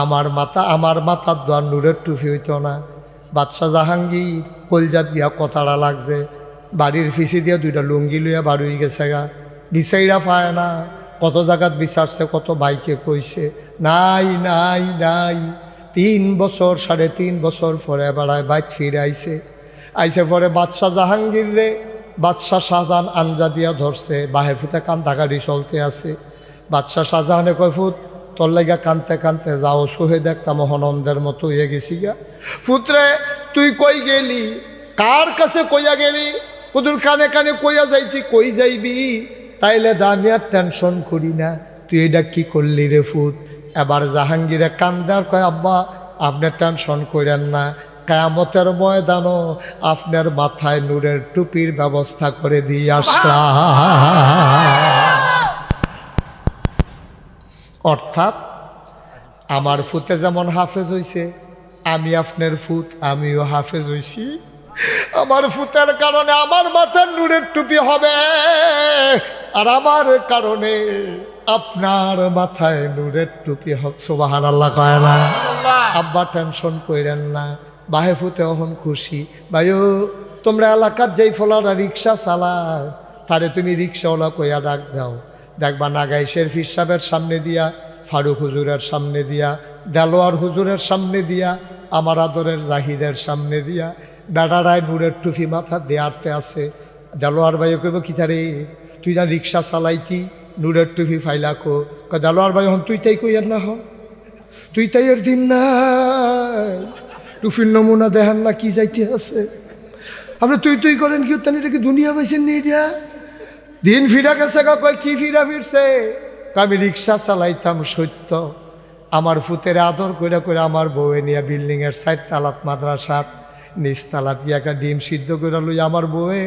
আমার মাথার তো আর নূরের টুপি হইতো না। বাদশাহ জাহাঙ্গীর কলজা দিয়া কথাটা লাগছে। বাড়ির ফিসি দিয়ে দুইটা লুঙ্গি লইয়া বাড়ি গেছে গা, বিচাইরা পায় না। কত জায়গাত বিচারছে, কত বাইকে কইছে, নাই নাই নাই। 3 বছর 3.5 বছর পরে বেড়ায় বাইক ফিরে আইছে পরে বাদশাহ জাহাঙ্গীর রে বাদশাহ শাহজাহান আঞ্জা দিয়া ধরছে, বাহে ফুতে কান্দাকাটি চলতে আছে। বাদশাহ শাহজাহানে কয়, ফুত তোর লাগা কানতে কানতে যাও, সোহে দেখতাম হনন্দের মতো হয়ে গেছি গা। ফুতরে তুই কই গেলি, কার কাছে কইয়া গেলি? কুদুর কানে কানে কইয়া যাইতি, কই যাইবি? তাইলে আমি আর টেনশন করি না, তুই এটা কি করলি রে ফুত? এবার জাহাঙ্গীরে কান্দার কয়, আব্বা আপনি টেনশন করেন না, কিয়ামতের ময়দানও আপনার মাথায় নূরের টুপির ব্যবস্থা করে দিয়ে আসলাম। অর্থাৎ আমার ফুতে যেমন হাফেজ হইছে, আমি আপনার ফুত, আমিও হাফেজ হইছি। আমার ফুতের কারণে আমার মাথার নূরের টুপি হবে, আর আমার কারণে আপনার মাথায় নূরের টুপি হবে। সুবহানাল্লাহ কয় না? আব্বা টেনশন কইরেন না, বাহে ফুতে অহন খুশি। ভাইও তোমরা এলাকার যেই ফলারা রিক্সা চালায় তারে তুমি রিক্সাওয়ালা কইয়া ডাক দাও, দেখবা নাগাইশের ফির সাহেবের সামনে দিয়া, ফারুক হুজুরের সামনে দিয়া, দেলোয়ার হুজুরের সামনে দিয়া, আমার আদরের জাহিদের সামনে দিয়া বেড়ারায় নূরের টুপি মাথা দেয়ারতে আছে। দেলোয়ার ভাই কইব, কিতারে তুই না রিক্সা চালাইতি, নূরের টুপি ফাইলা কো? দেলোয়ার ভাই হন তুই তাই কইয়ার না, হন তুই তাই এর দিন না টুপির নমুনা দেখেন না কি যাইতে আছে। আপনি তুই করেন কি? তাহলে এটা কি দুনিয়া পাইছেন নি? এটা দিন ফিরা গেছে গা। কয় কি ফিরা ফিরছে? আমি রিক্সা চালাইতাম সত্য, আমার ফুতের আদর কইরা কইরা আমার বউয়ে নিয়ে বিল্ডিংয়ের 4 তালাত মাদ্রাসাত নিচতালাত গিয়া একটা ডিম সিদ্ধ করে লইয়া আমার বউয়ে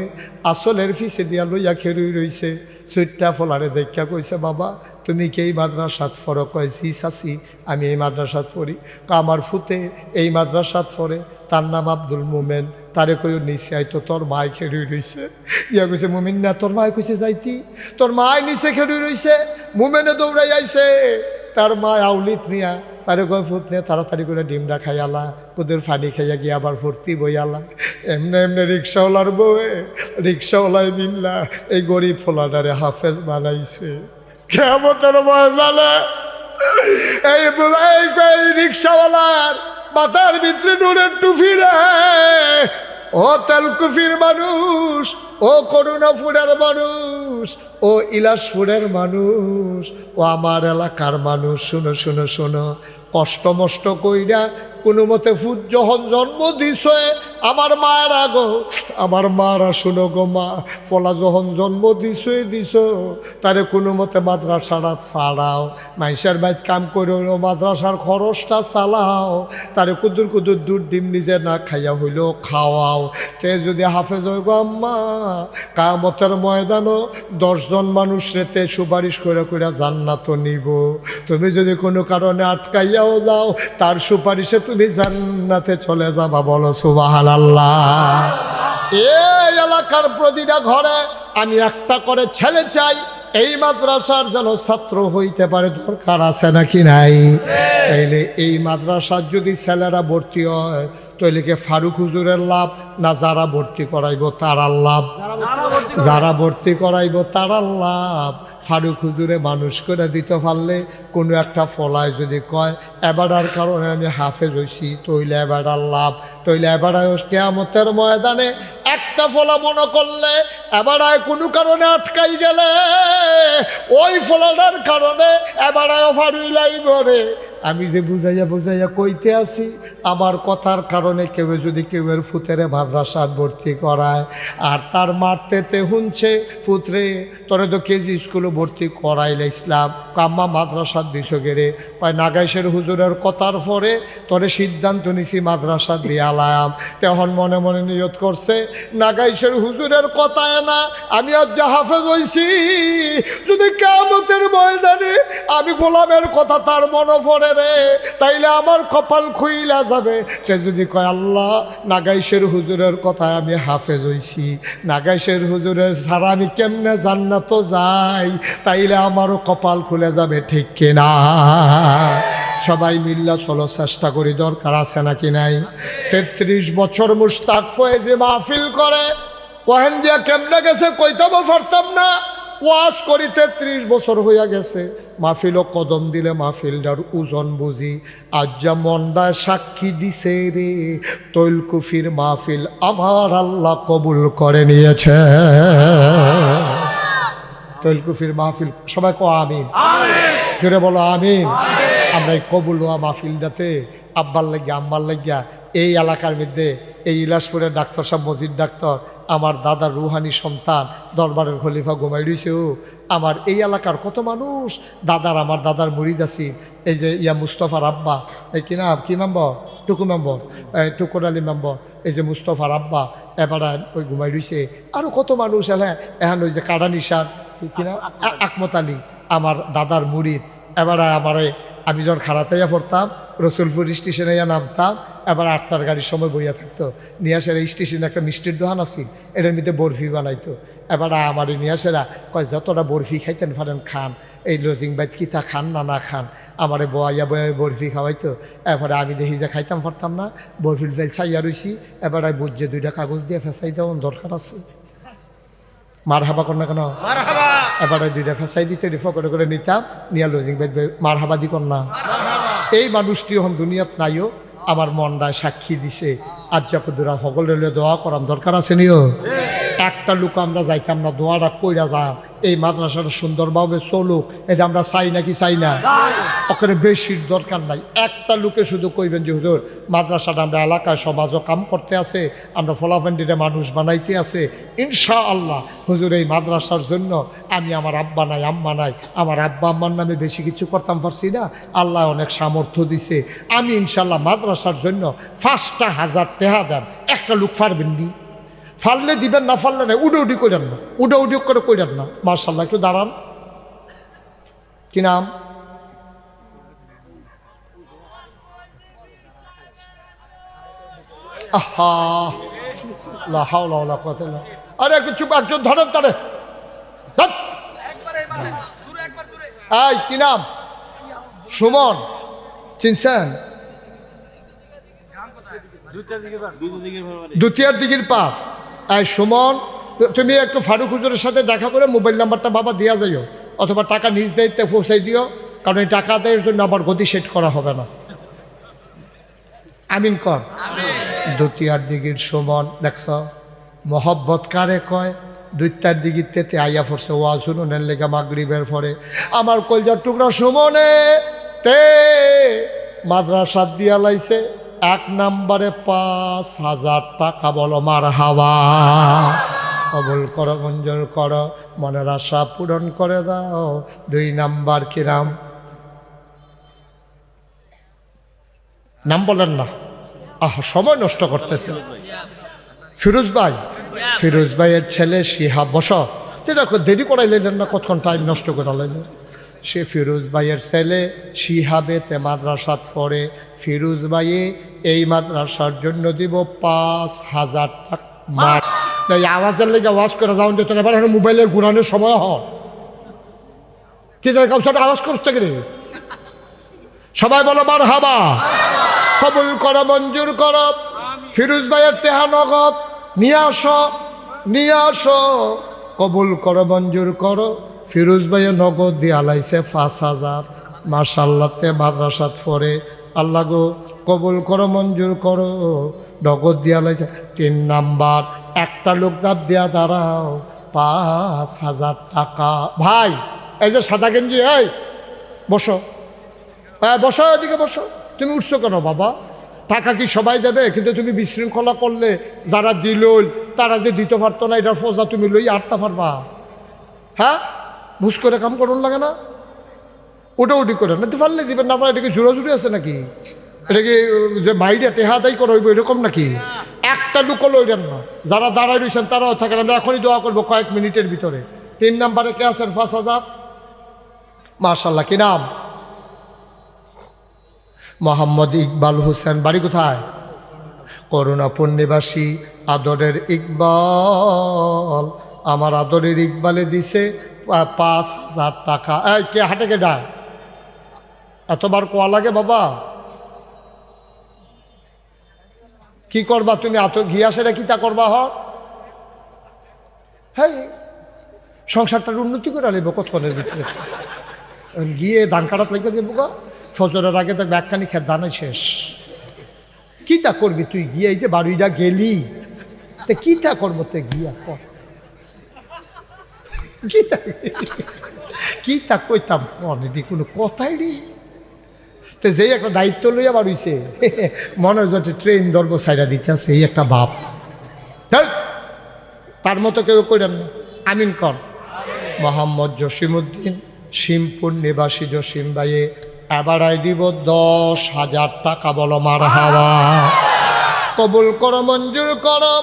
আসলের ফিসে দিয়া লইয়া খেরুই রইছে। সুইটটা ফলারে দেখা কইছে, বাবা তুমি কি এই মাদ্রাসাত পড়ো? কয় জি চাচি আমি এই মাদ্রাসাত পড়ি। আমার ফুতে এই মাদ্রাসাত পড়ে, তার নাম আব্দুল মোমেন। তারে কইও নিচে আইতো, তোর মায় খেরুই রইছে। ইয়া কইছে, মুমিন না, তোর মায় কইছে যাইতি, তোর মায় নিচে খেরুই রইছে। মুমেনে দৌড়াই আইছে, তার মায় আউলিত নিয়া তারে কয়, ফুট নিয়ে তাড়াতাড়ি করে ডিমটা খাইয়ালা, ওদের ফানি খাইয়া গিয়ে আবার ভর্তি বইয়ালা। এমনি এমনি রিক্সাওয়ালার বউয়ে রিক্সাওয়ালায় মিল্লা এই গরিব ফোলাটারে হাফেজ বানাইছে। কিয়ামতের ময়দানে এই রিক্সাওয়ালার মাথার ভিতরে নূরের টুপি রে। ও তেলকুফির মানুষ, ও করুণাপুরের মানুষ, ও ইলাসপুরের মানুষ, ও আমার এলাকার মানুষ, শুনো শুনো শোনো, কষ্ট মষ্ট কইরা কোনো মতে ফুট যখন জন্ম দিছে আমার মায়ের আগো, আমার মারা শুনো গো মা, ফলা যখন জন্ম দিছ তারে কোনো মতে মাদ্রাসাটা ফাড়াও, মাইসের বাইত কাম করে মাদ্রাসার খরচটা চালাও, তারে কুদুর কুদুর দূর ডিম নিজে না খাইয়া হইলেও খাওয়াও। তে যদি হাফেজ হয় গো আম্মা, কিয়ামতের ময়দানও 10 জন মানুষ রেতে সুপারিশ করে করে জান্নাত নিব। তুমি যদি কোনো কারণে আটকাইয়াও যাও, তার সুপারিশে তুমি জান্নাতে চলে যাবা। বলো সুবহানাল্লাহ। এই এলাকার প্রতিটা ঘরে আমি একটা করে ছেলে চাই, এই মাদ্রাসার যেন ছাত্র হইতে পারে। দরকার আছে নাকি নাই? তাইলে এই মাদ্রাসার যদি ছেলেরা ভর্তি হয় তাইলে কি ফারুক হুজুরের লাভ, না যারা ভর্তি করাইব তারার লাভ? যারা ভর্তি করাইব তারার লাভ। ফারুক হুজুরে মানুষ করে দিতে পারলে কোনো একটা ফলায় যদি কয় এবারার কারণে আমি হাফেজ হইছি, তইলে এবারার লাভ। তইলে এবারায় কিয়ামতের ময়দানে একটা ফলা মনে করলে এবারায় কোনো কারণে আটকাই গেলে ওই ফলাটার কারণে এবারায় ফারুই লাইব রে। আমি যে বুঝাইয়া বুঝাইয়া কইতে আছি, আমার কথার কারণে কেউ যদি কেউয়ের ফুতেরে মাদ্রাসাত ভর্তি করায় আর তার মারতেতে হুনছে, ফুতরে তোরে তো কেজি স্কুলে ভর্তি করাইলে ইসলাম কাম্মা মাদ্রাসাত দিছ গেরে পায় নাগাইশের হুজুরের কথার পরে তোরে সিদ্ধান্ত নিছি মাদ্রাসা দিয়ে আলায়াম। তখন মনে মনে নিয়ত করছে নাগাইশের হুজুরের কথায় না আমি আজ যা হাফেজ হইছি, যদি কিয়ামতের ময়দানে আমি গোলামের কথা তার মনে পড়ে রে, তাইলে আমার কপাল খুইলা যাবে। সে যদি কয় আল্লাহ নাগাইশের হুজুরের কথায় আমি হাফেজ হইছি, নাগাইশের হুজুরের ছাড়া আমি কেমনে জান্নাত যাই, তাইলে আমারও কপাল খুলে যাবে, ঠিক কিনা? সবাই মিল্লা চলো চেষ্টা করি, দরকার আছে নাকি নাই? 33 বছর মুশতাক ফয়েজে মাহফিল করে, কহেন দিয়া কেমনে গেছে কইতামও পারতাম না। ওয়াজ করি 33 বছর হইয়া গেছে, মাহফিলও কদম দিলে মাহফিলটার ওজন বুঝি। আজ যা মন্ডায় সাক্ষী দিছে রে, তৈলকুফির মাহফিল আমার আল্লাহ কবুল করে নিয়েছে। তৈলকুফির মাহফিল সবাই কো আমিন, জোরে বলো আমিন। আমরা এই কবুল হওয়া মাহফিলটাতে আব্বার লাগিয়া আম্মার লাগিয়া এই এলাকার মধ্যে এই ইলাসপুরের ডাক্তার সাহেব মজিদ ডাক্তার, আমার দাদার রুহানি সন্তান দরবারের খলিফা ঘুমাই রইছেও, আমার এই এলাকার কত মানুষ দাদার, আমার দাদার মুরিদ আছি, এই যে ইয়া মুস্তফার আব্বা, এই কি নাম, কি মেম্বর, টুকু মেম্বর, টুকুর আলী মেম্বর, এই যে মুস্তফার আব্বা এবারে ওই ঘুমাই রইছে, আরও কত মানুষ এখন ওই যে কাড়ানিসার কি নাম আকমত আলী, আমার দাদার মুরিদ। এবারে আমারে আমি যখন খাড়াতাইয়া পড়তাম রসুলপুর স্টেশনে নামতাম, এবার 8টার গাড়ির সময় বইয়া থাকতো, নিয়াসেরা স্টেশনে একটা মিষ্টির দোকান আছে, এটার মধ্যে বরফি বানাইতো। এবার আমার নিয়াসেরা কয় যতটা বরফি খাইতেন পারেন খান, এই লজিং বাইত কিতা খান না না খান, আমারে বয়া বয়া বরফি খাওয়াইতো। এবারে আমি দেখি যে খাইতাম পারতাম না, বরফির বেল ছাইয়া রইছি, এবারে বুঝছে 2টা কাগজ দিয়ে ফেসাই দেওয়ার দরকার আছে। মার হাবা কর না কেন, এবারে 2টা ফেসাই দিতে ফকরে করে নিতাম, নিয়া লজিং বাইত মার হাবা দি কর না। এই মানুষটি এখন দুনিয়াত নাইও, আমার মনটায় সাক্ষী দিছে। আজ যাপদুরা সকলে দোয়া করাম দরকার আছে নিও। একটা লোক আমরা যাইতাম না, দোয়াটা কইরা যা এই মাদ্রাসাটা সুন্দরভাবে চলুক, এটা আমরা চাই নাকি চাই না? ওখানে বেশির দরকার নাই, একটা লোকে শুধু কইবেন যে হুজুর মাদ্রাসাটা আমরা এলাকায় সমাজও কাম করতে আছে, আমরা ফলাফান্ডিরে মানুষ বানাইতে আছে, ইনশাআল্লাহ হুজুর এই মাদ্রাসার জন্য আমি আমার আব্বা নাই আম্মা নাই, আমার আব্বা আম্মার নামে বেশি কিছু করতাম পারছি না, আল্লাহ অনেক সামর্থ্য দিছে, আমি ইনশাআল্লাহ মাদ্রাসার জন্য 5,000 টাকা দেন। একটা লোক পারবেন নি? ফাললে দিবেন, না ফাললে না, উডি করেন না, উডি করে করেন না। মার্শাল্লাহ একটু দাঁড়ান, কি নাম? আহা লা হাওলা ওয়ালা কুওয়াতা ইল্লা বিল্লাহ। আরে একটু চুপ, একজন ধরেন তারে। এই কি নাম? সুমন, চিনছেন? দুতিয়ার দিঘির পার। এই সুমন, তুমি একটু ফারুক হুজুরের সাথে দেখা করে মোবাইল নাম্বারটা বাবা দেওয়া যাইও, অথবা টাকা নিজ দায়িত্বে পৌঁছাই দিও, কারণ এই টাকা দেওয়ার জন্য আবার গদি সেট করা হবে না। আমিন কর। দুতিয়ার দিঘির সুমন, দেখছ মহব্বত কারে কয়? 2টার দিঘির তেতে আইয়া পড়ছে ওয়াজ শুনুনের লেগা মাগরিবের পরে। আমার কলজার টুকরা সুমনে তে মাদ্রাসা দিয়া লাইছে 1 নম্বরে 5,000 টাকা। বলো মারহাবা। কবুল করো, মঞ্জুর করো, মনের আশা পূরণ করে দাও। 2 নাম্বার কি নাম? নাম বলেন না, সময় নষ্ট করতেছে। ফিরোজ ভাই, ফিরোজ ভাইয়ের ছেলে শিহাব। বস, দেখো দেরি করাই লাইলেন না, কতক্ষণ টাইম নষ্ট করে লাইলেন। সে ফিরোজ ভাইয়ের ছেলে শিহাবেতে মাদ্রাসাত পড়ে। ফিরোজ ভাইয়ে এই মাদ্রাসার জন্য দিব 5,000 টাকা। এই আওয়াজের লেগে আওয়াজ করে যাও, যেত এবার মোবাইলের ঘুরানোর সময় হয় কি কাউসার আওয়াজ করতে গেলে। সবাই বলো মারহাবা। কবুল করো, মঞ্জুর করো। ফিরোজ ভাইয়ের টেহা নগদ নিয়ে আসো, নিয়ে আসো। কবুল করো, মঞ্জুর করো। ফিরোজ ভাইয়ে নগদ দিয়ে আলাইছে 5,000। মাশাআল্লাহতে মাদ্রাসাত পড়ে। আল্লাহ গো কবুল করো, মঞ্জুর করো। নগদ দিয়ে আলাইছে। 3 নাম্বার, একটা লোক দাব দিয়া দাঁড়াও, 5,000 টাকা। ভাই এই যে সাদা গেঞ্জি, এই বসো। হ্যাঁ বসো, এদিকে বসো। তুমি উঠছো কেন বাবা? টাকা কি সবাই দেবে? কিন্তু তুমি বিশৃঙ্খলা করলে যারা দিল তারা যে দিতে পারতো না, এটার ফজা তুমি লই আটটা পারবা? হ্যাঁ, ভুজ করে কাম করুন লাগে না? ওটা উঠি করে না পারলে দিবেন, না পারলে এটাকে জোরাজুরি আছে নাকি? এটাকে যে বাইরে টেহাদাই করা হইব এরকম নাকি? একটা লুকো লইলেন না। যারা দাঁড়ায় রয়েছেন তারাও থাকেন। আমরা এখনই দোয়া করবো কয়েক মিনিটের ভিতরে। 3 নম্বরে কে আছেন? 5,000। মাশাল্লাহ, কি নাম? মোহাম্মদ ইকবাল হোসেন। বাড়ি কোথায়? করুণাপুর নিবাসী। আদরের ইকবাল, আমার আদরের ইকবালে দিছে 5,000 টাকা। এই কে হাটে কেডা? এতবার কোয়া লাগে বাবা? কি করবা তুমি? এত গিয়াসেরা কি তা করবা? হ্যাঁ, সংসারটার উন্নতি করে আলিব কতক্ষণের ভিতরে। গিয়ে ধান কাটাত লেগে যাবো গা, ফজরের আগে দেখবে একখানি খেত ধানের শেষ। কি তা করবি তুই গিয়ে? এই যে বাড়িটা গেলি তে কি তা করবো? তে গিয়া কর কি তা কইতাম কনে কোনো কথাই নেই। তো যেই একটা দায়িত্ব লইয়া বাড়িছে মনে হয় যে ট্রেন ধরবো সাইডা দিতে আছে, এই একটা ভাব। তার মতো কেউ করেন না। আমিন কর। মোহাম্মদ জসিমউদ্দিন, শিমপুর নিবাসী জসিম ভাইয়ে এবারাই দিব 10,000 টাকা। বলো মারহাবা। কবুল করো, মঞ্জুর করো,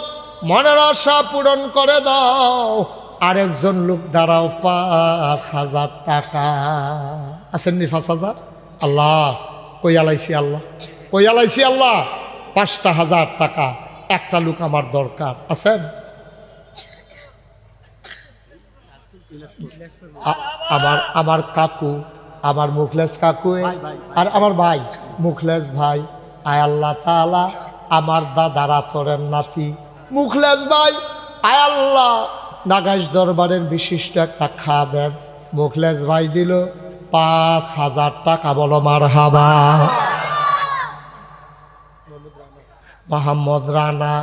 মনের আশা পূরণ করে দাও। আরেকজন লোক দাঁড়াও, 5,000 টাকা। আসেননি 5,000? আল্লাহ কই আলাইছি, আল্লাহ কই আলাইছি, আল্লাহ 5,000 টাকা। একটা লোক আমার দরকার। আছেন? আমার কাকু, আমার মুখলেস কাকু আর আমার ভাই মুখলেস ভাই। আয় আল্লাহ তাআলা, আমার দাদারা তোরের নাতি মুখলেস ভাই, আয় আল্লাহ নাগাইশ দরবারের বিশিষ্ট একটা খাদেম মুখলেস ভাই দিল 5,000 টাকা। বলো মারহাবা। মোহাম্মদ রানা,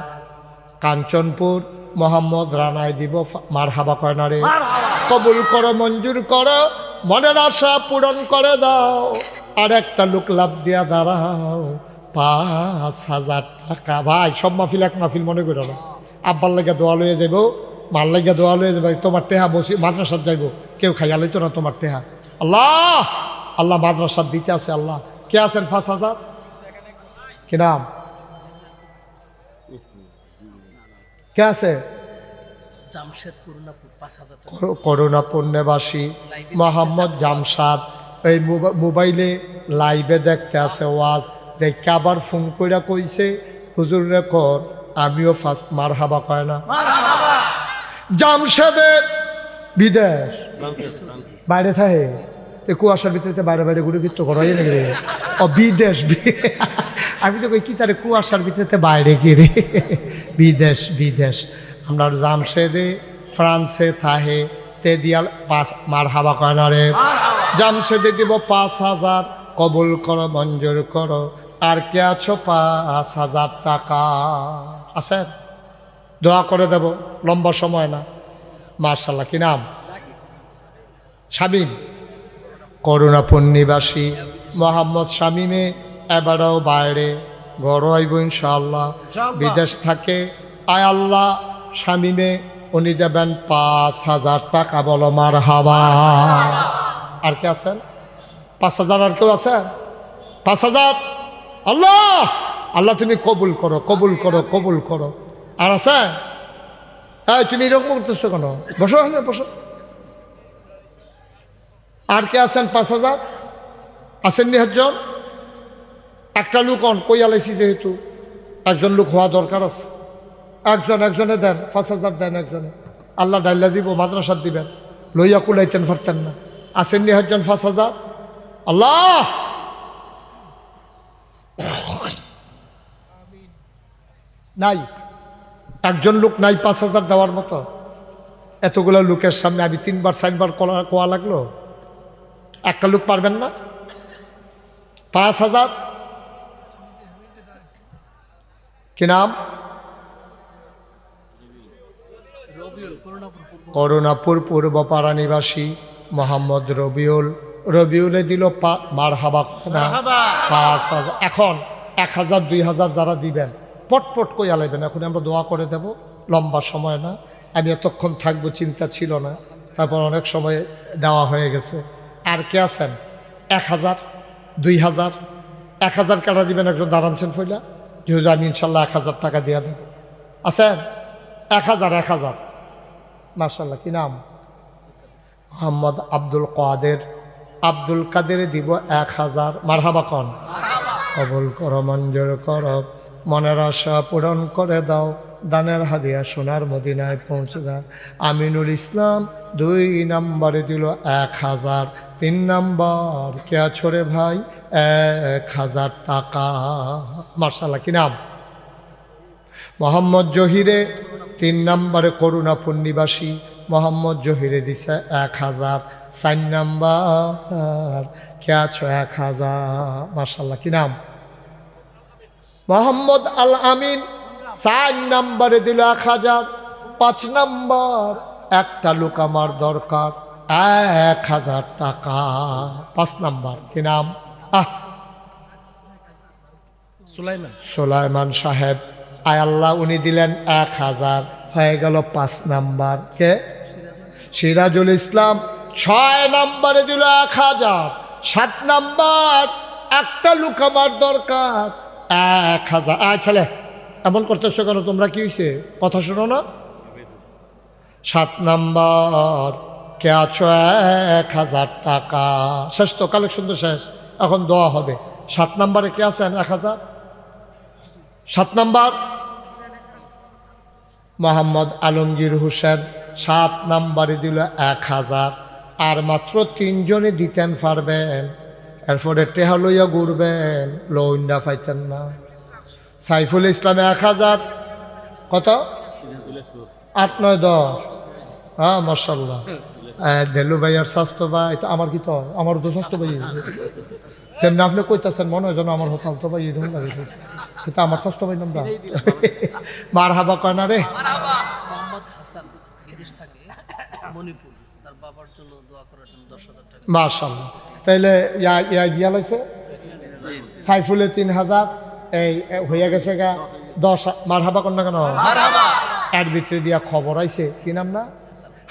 কাঞ্চনপুর, মোহাম্মদ রানায় দিব মারহাবা। কয় না রে? কবুল করো, মঞ্জুর করো, মনের আশা পূরণ করে দাও। আর একটা লোক লাভ দিয়া দাঁড়াও, 5,000 টাকা। ভাই সব মাহফিল এক মাহফিল মনে করো না। আব্বার লাগে দোয়া লইয়া যাইব, মার লাগে দোয়া লইয়া যাবে। তোমার টেহা বসি মাদ্রাসাত যাইব, কেউ খাইয়া লইতো না তোমার টেহা। আল্লাহ আল্লাহ মাদ্রাসাত দিতে আছে। আল্লাহ কে আছেন? 5,000। কি নাম? কে আছে? করুণাপুর নিবাসী মোহাম্মদ জামশাদ। এই মোবাইলে লাইভে দেখতে আছে ওয়াজ দেখে আবার ফোন করে কইছে হুজুর রেকর্ড। আমিও ফার্স্ট মারহাবা। কয় না? জামশেদের বিদেশ বাইরে থাকে, কুয়াশার ভিতরে বাইরে বাইরে ঘুরে কিন্তু ঘরাই নাকি রে? ও বিদেশ। আমি তো কই কি তারে কুয়াশার ভিতরে বাইরে কি রে? বিদেশ বিদেশ। আমরা জামশেদে ফ্রান্সে থাহে তে দিয়াল 5 মারহাবা। কয় না রে? জামশেদে দিব 5,000। কবুল করো, মঞ্জুর করো। আর কে আছো? 5,000 টাকা। আছেন? দোয়া করে দেব, লম্বা সময় না। মাশাআল্লাহ। কি নাম? শামীম, করুণাপুর নিবাসী মোহাম্মদ শামীমে এবারও বাইরে ঘর হইব ইনশাআল্লাহ, বিদেশ থাকে। আয় আল্লাহ শামীমে উনি দেবেন 5,000 টাকা। বলো মারহাবা। আর কে আছেন? 5,000। আর কেউ আছে? 5,000। আল্লাহ আল্লাহ তুমি কবুল করো, কবুল করো, কবুল করো। আর আছে? তাই তুমি এরকম করতেছো কেন? বসো, হ্যাঁ বসো। আর কে আছেন? 5,000 আসেননি? একজন একটা লোক কই আলাইছি, যেহেতু একজন লোক হওয়া দরকার আছে। একজনে দেন 5,000 দেন একজনে। আল্লাহ ডাইলা দিব, মাদ্রাসার দিবেন, লইয়া কুলাইতেন পারতেন না। আসেননি একজন? 5,000। আল্লাহ নাই, একজন লোক নাই 5,000 দেওয়ার মতো। এতগুলো লোকের সামনে আমি 3বার 4বার কোয়া লাগলো। একটা লোক পারবেন না? 5,000। কি নাম? করুণাপুর পূর্বপাড়া নিবাসী মোহাম্মদ রবিউল। রবিউলে দিল মারহাবা না 5,000। এখন 1,000 2,000 যারা দিবেন পটপট কই আলাইবেন। এখন আমরা দোয়া করে দেব, লম্বা সময় না, আমি এতক্ষণ থাকবো চিন্তা ছিল না, তারপর অনেক সময় দেওয়া হয়ে গেছে। আর কে আছেন 1,000 2,000 1,000 কাটা দিবেন? একজন দাঁড়ানছেন ফইলা, যেহেতু আমি ইনশাল্লাহ 1,000 টাকা দিয়ে দেব। আছেন 1,000 মাশাল্লাহ। কি নাম? মোহাম্মদ আব্দুল কাদের দিব 1,000। মারহাবা কন। কবুল করো, মঞ্জুর করো, মনের আশা পূরণ করে দাও, দানের হাদিয়া সোনার মদিনায় পৌঁছে দাও। আমিনুল ইসলাম 2 নম্বরে দিল 1,000। 3 নম্বর কে আছো রে ভাই? 1,000 টাকা। মাশাআল্লাহ। কি নাম? মোহাম্মদ জহিরে 3 নম্বরে করুণাপুর নিবাসী মোহাম্মদ জহিরে দিছে 1,000। 4 নম্বর কে আছো? 1,000। মাশাআল্লাহ। কি নাম? মোহাম্মদ আল আমিন 4 নম্বরে দিল 1,000। 5 নম্বর একটা লোক আমার দরকার, 1,000 টাকা। 5 নম্বর কি নাম? সুলাইমান সাহেব। আয় আল্লাহ, উনি দিলেন 1,000, হয়ে গেল 5 নাম্বার। কে? সিরাজুল ইসলাম 6 নম্বরে দিল 1,000। 7 নাম্বার একটা লোক আমার দরকার, 1,000। ছেলে এমন করতেছো কেন তোমরা? কি হয়েছে? কথা শোনো না। 7 নাম্বার কে আছো? 1,000 টাকা। শেষ তো, কালেকশন তো শেষ, এখন দোয়া হবে। 7 নাম্বারে কে আছেন? 1,000। 7 নাম্বার মোহাম্মদ আলমগীর হোসেন 7 নাম্বারে দিল 1,000। আর মাত্র 3 জনে দিতেন পারবেন, এরপরে টেহা লইয়া ঘুরবেন, লইন্ডা পাইতেন না। সাইফুল ইসলাম 1,000। কত? 8 9 10। হ্যাঁ মাশাআল্লাহ। দেলু ভাইয়ার স্বাস্থ্য ভাই তো আমার কি তো, আমার তো স্বাস্থ্য ভাই সেমনি আপনি কইতাছেন মনে হয় যেন আমার হতাল তো ভাই এরকম লাগে, কিন্তু আমার স্বাস্থ্য ভাই নামটা মারহাবা কয় না রে। মোহাম্মদ হাসান বিদেশ থাকে মণিপুর, তার বাবার জন্য দোয়া করার জন্য 10,000 টাকা। মাশাআল্লাহ। তাইলে ইয়া দিয়া লাইছে সাইফুলে 3,000, এই হইয়া গেছে গা 10। মারহাবা কর না কেন? মারহাবা। এর ভিতরে দিয়া খবর আইছে, কি নাম না?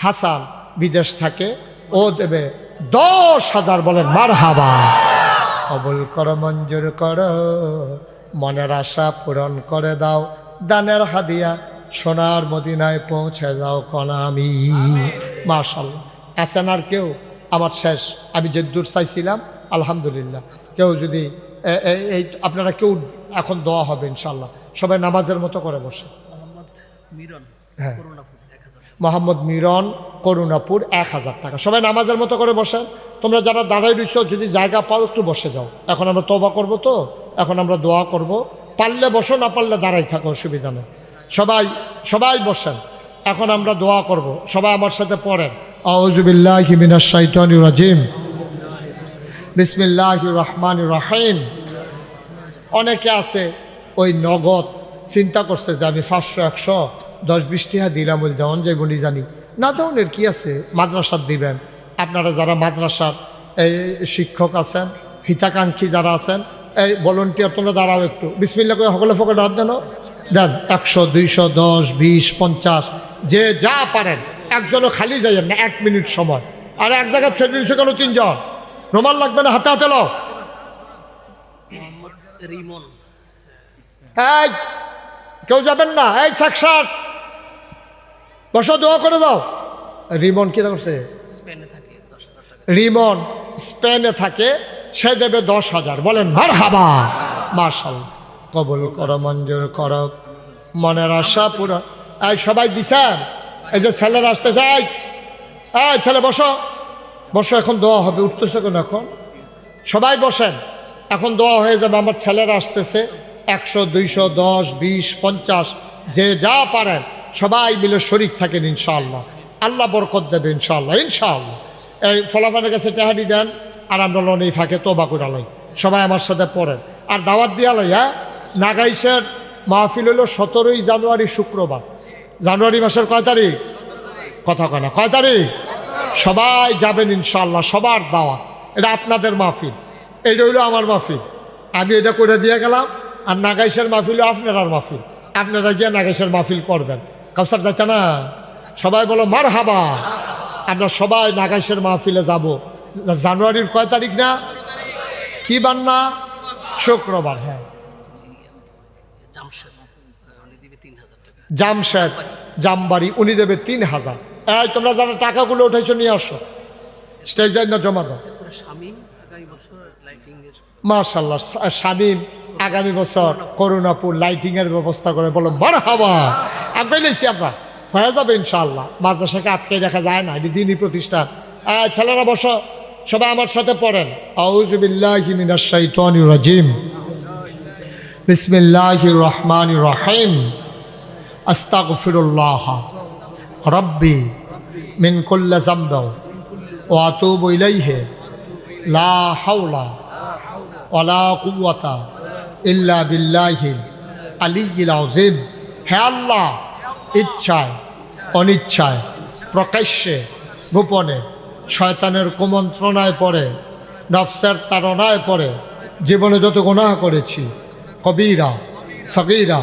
হাসান, বিদেশ থাকে, ও দেবে 10,000। বলেন মারহাবা। কবুল করো, মঞ্জুর করো, মনের আশা পূরণ করে দাও, দানের হাদিয়া সোনার মদিনায় পৌঁছে দাও কোন আমি। মাশাআল্লাহ। আছেন আর কেউ? আমার শেষ, আমি যে দূর চাইছিলাম আলহামদুলিল্লাহ। কেউ যদি এই আপনারা কেউ এখন দোয়া হবে ইনশাল্লাহ। সবাই নামাজের মতো করে বসে। মোহাম্মদ মিরন হ্যাঁ, করুণাপুর 1,000। মোহাম্মদ মিরন করুণাপুর 1,000 টাকা। সবাই নামাজের মতো করে বসেন। তোমরা যারা দাঁড়াই রইছো যদি জায়গা পাও একটু বসে যাও। এখন আমরা তওবা করব, তো এখন আমরা দোয়া করব। পারলে বসো, না পারলে দাঁড়াই থাকো, অসুবিধা নেই। সবাই বসেন, এখন আমরা দোয়া করব। সবাই আমার সাথে পড়েন, আউযু বিল্লাহি মিনাশ শাইতানির রাজিম, বিসমিল্লাহির রহমানির রহিম। অনেকে আছে ওই নগদ চিন্তা করছে যে আমি 500 100 10 20 টাকা দিলাম, ওই দেওয়ান যাইব নি জানি না। দেওয়ানের কি আছে, মাদ্রাসার দিবেন। আপনারা যারা মাদ্রাসার এই শিক্ষক আছেন, হিতাকাঙ্ক্ষী যারা আছেন, এই ভলেন্টিয়ার, তোমরা দাঁড়াও একটু, বিসমিল্লাহ করে সকলে ফোকে হাত দেন, দেন 100 200 10 20 50 যে যা পারেন। একজনও খালি যাইয়েন না, 1 মিনিট সময়। আর এক জায়গায় ছেড়ে দিচ্ছে কেন? 3 জন রুমাল লাগবে না, হাতে হাতে লো। মোহাম্মদ রিমন। এই কেউ যাবেন না, এই 60 বসো, দোয়া করে দাও। রিমন কি করছে? স্পেনে থাকে, 10,000 টাকা। রিমন স্পেনে থাকে, সে দেবে 10,000। বলেন মারহাবা। মাশাআল্লাহ। কবুল করো, মঞ্জুর করো, মনের আশা পুরো। এই সবাই দিছেন? এই যে ছেলেরা আসতে চাই, এই ছেলে বসো বসো, এখন দোয়া হবে। উঠতেছে কেন? এখন সবাই বসেন, এখন দোয়া হয়ে যাবে। আমার ছেলেরা আসতেছে, 100 200 10 20 50 যে যা পারেন সবাই মিলে শরীক থাকেন ইনশাআল্লাহ। আল্লাহ বরকত দেবে ইনশাআল্লাহ। ইনশাআল্লাহ। এই ফলাফলের কাছে টাহারি দেন, আর আমরা লোন এই ফাঁকে তোবা করে আলাই। সবাই আমার সাথে পড়েন আর দাওয়াত দিয়া লই। হ্যাঁ, নাগাইশের মাহফিল হলো 17ই জানুয়ারি শুক্রবার। জানুয়ারি মাসের কয় তারিখ? কথা কয় না, কয় তারিখ? সবাই যাবেন ইনশাআল্লাহ, সবার দাওয়াত। এটা আপনাদের মাহফিল, এটা হইলো আমার মাহফিল। আমি এটা করে দিয়ে গেলাম, আর নাগাইশের মাহফিলও আপনার মাহফিল। আপনারা গিয়ে নাগাইশের মাহফিল করবেন। কাউসার যাইতে না? সবাই বলো মারহাবা। আমরা সবাই নাগাইশের মাহফিলে যাব। জানুয়ারির কয় তারিখ না? কি বার না? শুক্রবার। হ্যাঁ, জামশেদ উনি দিবে 3000 টাকা। জামশেদ জামবাড়ি, উনি দেবে 3000। এই তোমরা যারা টাকাগুলো উঠেছো নিয়ে আসো, স্টেজে না জমা দাও। এরপরে শামীম আগামী বছর লাইটিং এর মাশাআল্লাহ, শামীম আগামী বছর করুণাপুর লাইটিং এর ব্যবস্থা করে। বলো মারহাবা। আগে লেছি আমরা, হয়ে যাবে ইনশাআল্লাহ। মাদ্রাসাকে আটকে রাখা যায় না, এটি দিনই প্রতিষ্ঠান। ছেলেরা বসো, সবাই আমার সাথে পড়েন। আউযু বিল্লাহি মিনাশ শাইতানির রাজিম, বিসমিল্লাহির রহমানির রহিম। আস্তাগফিরুল্লাহ রাব্বি মিন কুল্লি যামবিন ওয়া আতুবু ইলাইহি লা হাওলা ওয়ালা কুওয়াতা ইল্লা বিল্লাহিল আলিয়্যিল আযীম। হে আল্লাহ, ইচ্ছায় অনিচ্ছায়, প্রকাশ্যে গোপনে, শয়তানের কুমন্ত্রণায় পড়ে, নফসের তাড়নায় পড়ে জীবনে যত গুনাহ করেছি, কবিরা সগীরা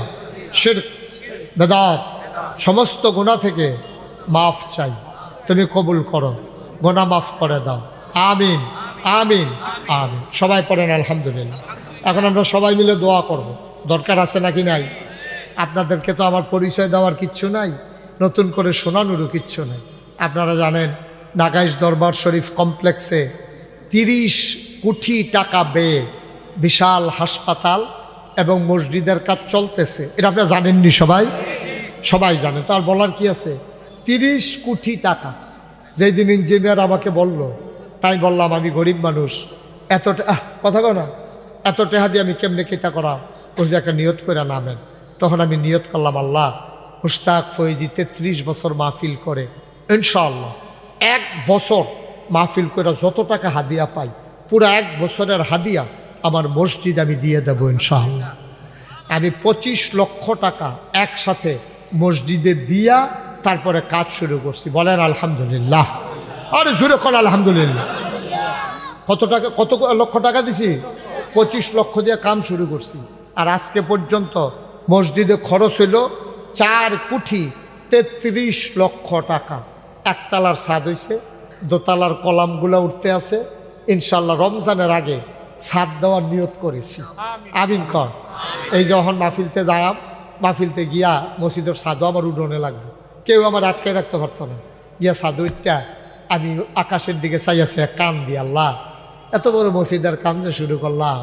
শিরক বেদাত, সমস্ত গুনাহ থেকে মাফ চাই। তুমি কবুল করো, গুনাহ মাফ করে দাও। আমিন আমিন আমিন। সবাই পড়েন আলহামদুলিল্লাহ। এখন আমরা সবাই মিলে দোয়া করব। দরকার আছে নাকি নাই? আপনাদেরকে তো আমার পরিচয় দেওয়ার কিচ্ছু নাই, নতুন করে শোনানোরও কিচ্ছু নাই। আপনারা জানেন নাগাইশ দরবার শরীফ কমপ্লেক্সে 30 কোটি টাকা ব্যয়ে বিশাল হাসপাতাল এবং মসজিদের কাজ চলতেছে। এটা আপনারা জানেননি? সবাই সবাই জানে, তো আর বলার কি আছে? 30 কোটি টাকা। যেই দিন ইঞ্জিনিয়ার আমাকে বলল, তাই বললাম আমি গরিব মানুষ, এত কথা কো না, এত টাকা দিয়ে আমি কেমনে কেতা করা? ওই যে একটা নিয়ত করে নামেন। তখন আমি নিয়ত করলাম, আল্লাহ, মুশতাক ফয়েজি 33 বছর মাহফিল করে, ইনশাআল্লাহ 1 বছর মাহফিল করে যত টাকা হাদিয়া পাই, পুরো 1 বছরের হাদিয়া আমার মসজিদ আমি দিয়ে দেবো ইনশাআল্লাহ। আমি 25 লক্ষ টাকা একসাথে মসজিদে দিয়া তারপরে কাজ শুরু করছি। বলেন আলহামদুলিল্লাহ। আরে জোরে কোন আলহামদুলিল্লাহ। কত টাকা, কত লক্ষ টাকা দিছি? 25 লক্ষ দিয়ে কাম শুরু করছি। আর আজকে পর্যন্ত মসজিদে খরচ হইল 4 কোটি 33 লক্ষ টাকা। একতলার ছাদ হয়েছে, দোতলার কলামগুলো উঠতে আছে। ইনশাল্লাহ রমজানের আগে ছাদ দেওয়ার নিয়ত করেছি। আমিন কর। এই যখন মাহফিলতে যাম, মাহফিলতে গিয়া মসজিদের ছাদও আমার উঠোনে লাগবে, কেউ আমার আটকে রাখতে পারতো না। গিয়া ছাদ উঠটা আমি আকাশের দিকে চাইয়াছি, কান দিয়ে, আল্লাহ, এত বড় মসজিদের কাম যে শুরু করলাম,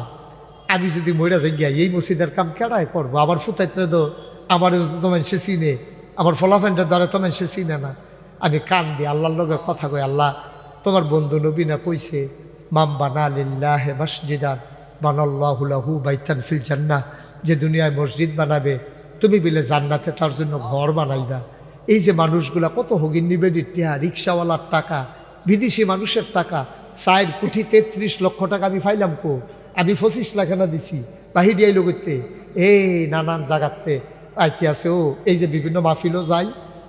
আমি যদি মইরা যাই গিয়া এই মসজিদের কাম কেডাই করবো? আমার ফুতাইতে তো আমার তো মানুষে চিনে, আমার ফলাফেনটার দ্বারা তো মানুষে চিনে না। আমি কান দিয়ে আল্লাহর লগে কথা কই, আল্লাহ, তোমার বন্ধু নবীনা কইছে, মাম বানা লিল্লাহি মাসজিদান বানাল্লাহু লাহু বাইতান ফিল জান্নাহ, যে দুনিয়ায় মসজিদ বানাবে তুমি বিলে জান্নাতে তার জন্য ঘর বানাইবা। এই যে মানুষগুলা কত হগিন নিবেদির টিহা, রিক্সাওয়ালার টাকা, বিদেশি মানুষের টাকা, 4 কোটি 33 লক্ষ টাকা আমি ফাইলাম কো? আমি 25 লাখ না দিছি বাহির আইলো করতে, এই নানান জায়গাতে আইতে আছে। ও এই যে বিভিন্ন মাহফিলও যাই,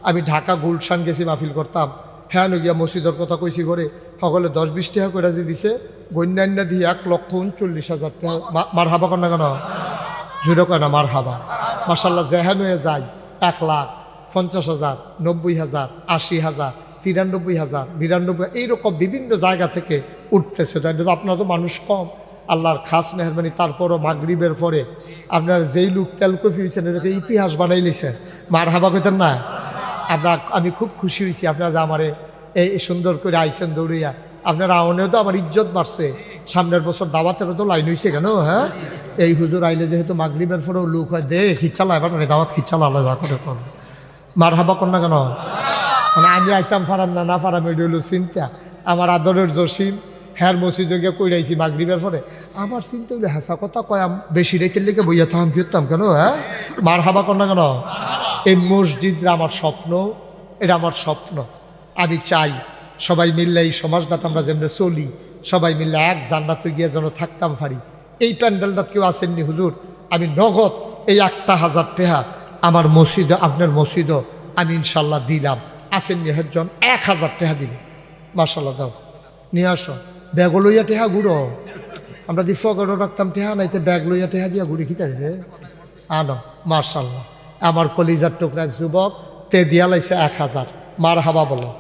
আমি ঢাকা গুলশান গেছি মাহফিল করতাম, হ্যাঁ গিয়া মসজিদের কথা কইছি করে, সকলে 10-20 টাকা করে যে দিছে, গণ্যান্য দিয়ে 1,39,000 টাকা। মার হাবা কর না কেন? জুড়ে কয় না মার হাবা। মাশাল্লাহ জেহান হয়ে যায় 1,50,000, 90,000, 80,000, 93,000, 92, এইরকম বিভিন্ন জায়গা থেকে উঠতেছে। তাই আপনারা তো মানুষ কম, আল্লাহর খাস মেহরবানি। তারপরও মাগরিবের পরে আপনার যেই লোক তেলকফি হয়েছেন, এটাকে ইতিহাস বানাই লিছেন। মার হাবা কইতেন না? আমি খুব খুশি হয়েছি আপনারা যে আমারে এই সুন্দর করে আইসেন দৌড়িয়া। আপনারা আওনেও তো আমার ইজ্জত বাড়ছে। সামনের বছর দাওয়াতেরও তো লাইন হয়েছে কেন? হ্যাঁ, এই হুজুর আইলে যেহেতু মাগরিবের পরেও লোক হয়, দে খিচ্ছালা, এবার দাওয়াত খিচ্ছালা আলাদা করে করবে। মার হাবা কর না কেন? মানে আমি আইতাম ফারাম না ফারাম, এটা হলো চিন্তা। আমার আদরের জসিম হ্যার মসজিদে গিয়ে কইরাইছি মাগরিবের পরে, আমার চিন্তা হইলে হাসা কথা কয়, বেশি রেতের লেগে বইয়া থাম ফিরতাম কেন? হ্যাঁ, মার হাবা কর না কেন? এই মসজিদটা আমার স্বপ্ন, এটা আমার স্বপ্ন। আমি চাই সবাই মিললে এই সমাজটাতে আমরা যেমন চলি, সবাই মিললে এক জান্নাতে গিয়ে যেন থাকতাম পারি। এই প্যান্ডেলটা কেউ আসেননি হুজুর, আমি নগদ এই 1,000 টাকা আমার মসজিদে, আপনার মসজিদও আমি ইনশাল্লাহ দিলাম। আসেননি একজন 1,000 টাকা দিবে, মাশাল্লাহ দাও, নিয়ে আসো। ব্যাগ লইয়া টেহা ঘুরো, আমরা দি ফগরও রাখতাম টেহা নাইতে ব্যাগ লইয়া টেহা দিয়া ঘুরি কি তারি রে আনো। মার্শাল্লাহ, আমার কলিজার টুকরা এক যুবক তে দিয়া লাইছে 1000। মার হাবা বলো।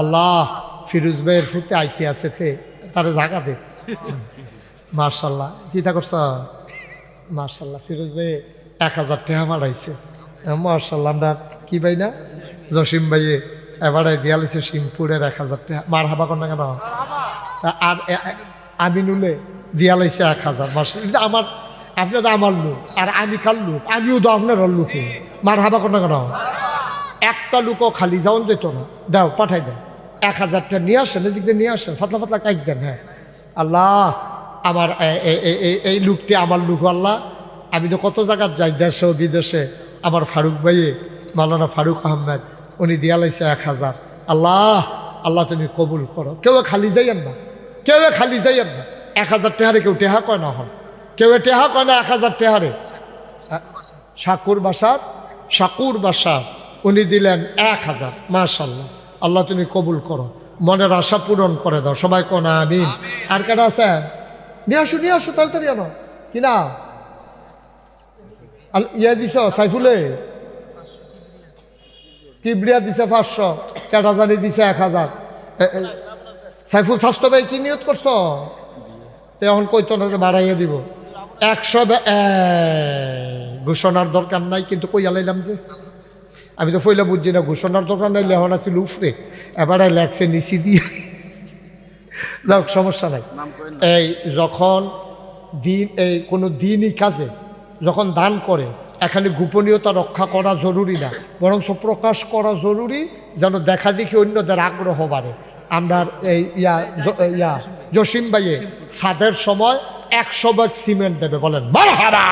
আল্লাহ, ফিরোজ ভাইয়ের ফুতে আইতে আছে তে তারে জাগা দে। মার্শাল্লাহ, চিন্তা করছ? মার্শাল্লাহ, ফিরোজ ভাই 1000 টাকা বাড়াইছে। মার্শাল্লাহ, আমরা কি ভাই না জসিম ভাইয়ে এবারে দিয়া লাইছে সিংপুরের 1000 টাকা। মার হাবা কর না কেন? আর আমিনুলে দিয়া লাইছে 1000। মার্শাল্লাহ, কিন্তু আমার আপনি তো আমার লোক আর আমি কার লোক, আমিও তো আপনার লোক। মার হাবা কর না কেন? একটা লোকও খালি যাওন যেত না। দাও, পাঠাই দেন 1000টা নিয়ে আসেন, এদিক দিয়ে নিয়ে আসেন, ফাতলা ফাতলা কাইক দেন। হ্যাঁ আল্লাহ, আমার এই লোকটি আমার লোক। আল্লাহ, আমি তো কত জায়গায় যাই দেশে ও বিদেশে, আমার ফারুক ভাইয়ে মাওলানা ফারুক আহমেদ উনি দিয়া লাইছে 1000। আল্লাহ, আল্লাহ তুমি কবুল করো। কেউ খালি যাইয়েন না, কেউ খালি যাইয়েন না। 1000 টাকারে কেউ টেহা কয় না, হন কেউ টেহা কয় না 1000 টাকারে। শাকুর বাসার উনি দিলেন 1000। মাশাআল্লাহ, আল্লাহ তুমি কবুল করো, মনের আশা পূরণ করে দাও। সবাই কোন আমিন। আর কেন আছে? নিয়ে আসো তাড়াতাড়ি আনো। কি না ইয়ে দিছ সাইফুলে? কিবরিয়া দিছে 500, ক্যাটাজানি দিছে 1000। সাইফুল স্বাস্থ্য ভাই কি নিয়ত করছো? এখন কইতো না যে বাড়াইয়া দিব 100। ঘোষণার দরকার নাই, কিন্তু কইয়া লাইলাম যে আমি তো ফইলা বুঝছি না। ঘোষণার দরকার নাই, লেহন আছিল উফরে, এবারে লেখছে নিচি দিয়ে। যাক, সমস্যা নাই। এই যখন এই কোনো দিনই কাজে যখন দান করে, এখানে গোপনীয়তা রক্ষা করা জরুরি না, বরং প্রকাশ করা জরুরি, যেন দেখা দেখি অন্যদের আগ্রহ বাড়ে। আমরা এই জসিম ভাইয়ে ছাদের সময় 100 ব্যাগ সিমেন্ট দেবে, বলেন মারহাবা।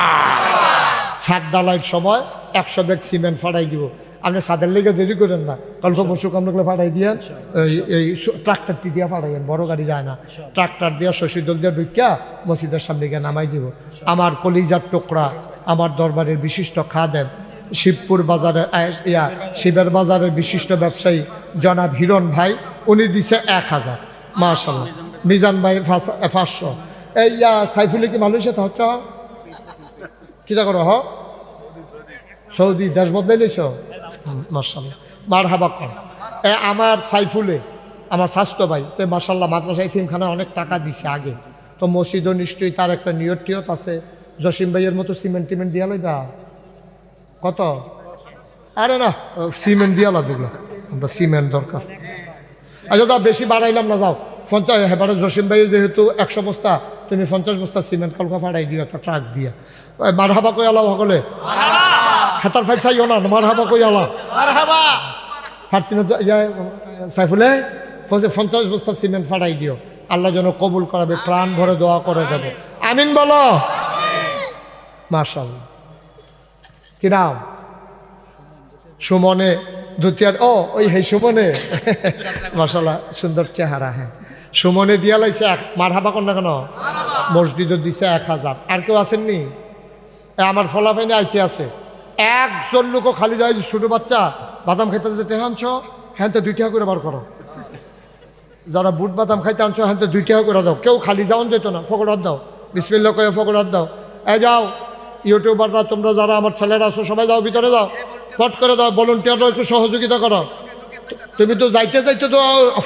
ছাদ ডালাইয়ের সময় 100 ব্যাগ সিমেন্ট ফাটাই দিব। আপনি ছাদের লেগে দেরি করেন না, কালকে পরশু কামড়ে ফাটাই দিয়েন। এই ট্রাক্টরটি দিয়ে ফাটাইয়েন, বড় গাড়ি যায় না, ট্রাক্টর দিয়ে শশীদল দিয়ে ঢুকিয়া মসজিদের সামনে গিয়ে নামাই দিব। আমার কলিজার টুকরা, আমার দরবারের বিশিষ্ট খাদেম, শিবপুর বাজারের শিবের বাজারের বিশিষ্ট ব্যবসায়ী জনাব হিরণ ভাই, উনি দিছে 1000। মাশাআল্লাহ। মিজান ভাই 500। এই সাইফুলে কি ভালো সাথে হচ্ছে কিটা করো? সৌদি দেশ বদলাই লইছ? মাশাআল্লাহ, মারহাবা কর। আমার সাইফুলে, আমার স্বাস্থ্য ভাই তো মাশাআল্লাহ মাদ্রাসা ইতিমখানায় অনেক টাকা দিছে আগে, তো মসজিদও নিশ্চয়ই তার একটা নিয়ত টিয়ত আছে। জসিম ভাইয়ের মতো সিমেন্ট টিমেন্ট দিয়া লইবা কত? আরে না, সিমেন্ট দিয়া লাগবে, আমরা সিমেন্ট দরকার। আচ্ছা দাও, বেশি বাড়াইলাম না, যাও 50। এবারে জসিম ভাই যেহেতু 100 বস্তা, তুমি 50 বস্তা সিমেন্ট কলকা ফাড়াই দিও একটা ট্রাক দিয়া। মারহাবা কই আলাও সকলে, হাতার ফাইক চাইও না, মারহাবা কই আলাও ফাটতিন। সাইফুলে 50 বস্তা সিমেন্ট ফাড়াই দিও, আল্লাহ যেন কবুল করাবে, প্রাণ ভরে দোয়া করে দেবো। আমিন বলো। মাশাআল্লাহ। কি নাম? সুমনে দুতিয়ার। ওই হে সুমনে, মাশাআল্লাহ সুন্দর চেহারা। হ্যাঁ, সুমনে দিয়া লাইছে। মারহাবা কর না কেন? মসজিদও দিছে 1000। আর কেউ আসেননি? আমার ফলাফাইনে আইতে আছে। একজন লোকও খালি যায়, ছোট বাচ্চা বাদাম খাইতে যেতে আনছ, হ্যাঁ তো 2 টাকা করে বার করো। যারা বুট বাদাম খাইতে আনছো, হ্যাঁ তো 2 টাকা করে দাও। কেউ খালি যাওন যেত না, ফকরাত দাও, বিসমিল্লাহ কয়ে ফকরাত দাও। যাও ইউটিউবাররা, তোমরা যারা আমার ছেলেরা আছো সবাই যাও, ভিতরে যাও, ফট করে দাও। ভলেন্টিয়াররা একটু সহযোগিতা করো। তুমি তো যাইতে তো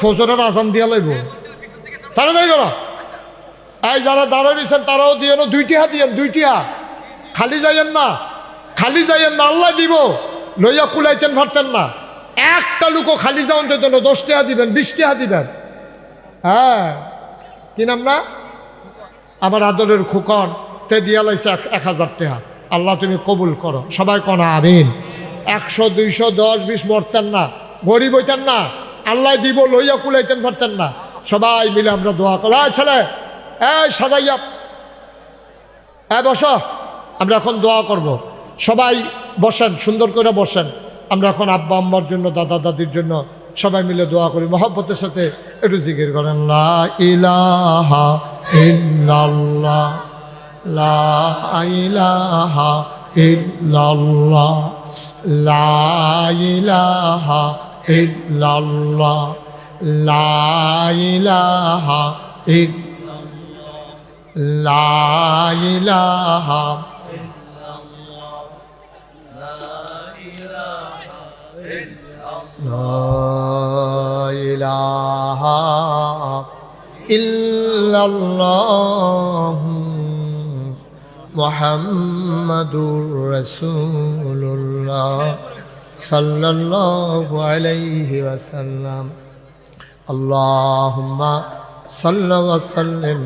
ফজরের আজান দিয়া লাগব, তাড়াতাড়ি করো। যারা দাঁড়ায় রয়েছেন তারাও দিয়ে 2 টাকা দিয়েন, 2 টাকা। খালি যাইয়েন না, খালি যাইয়েন না, আল্লাহ দিব। লইয়া কুলাইতেন পারতেন না, একটা লোকও খালি যাওন যেত না। 10 টাকা দিবেন, 20 টাকা দিবেন। হ্যাঁ, কি নাম না আমার আদরের খোকন, তে দিয়া লাইছে 1000 টাকা। আল্লাহ তুমি কবুল করো। সবাই কোন আমিন। 100, 200, 10, 20 মরতেন না, গরিব হইতেন না, আল্লাহ দিব। লইয়া কুলাইতেন পারতেন না। সবাই মিলে আমরা দোয়া করি। ছেলে সাজাইয়া বসো, আমরা এখন দোয়া করব। সবাই বসেন, সুন্দর করে বসেন। আমরা এখন আব্বা আম্মার জন্য, দাদা দাদির জন্য সবাই মিলে দোয়া করি। মহব্বতের সাথে একটু জিকির করেন, লা ইলাহা ইল্লাল্লাহ, লা ইলাহা ইল্লাল্লাহ, লা ইলাহা ইল্লাল্লাহ, লা ইলাহা লা ইলাহা লা ইলাহা ইল্লাল্লাহ মুহাম্মাদুর রাসূলুল্লাহ সাল্লাল্লাহু আলাইহি ওয়াসাল্লাম। আল্লাহুম্মা সাল্লি ওয়া সাল্লিম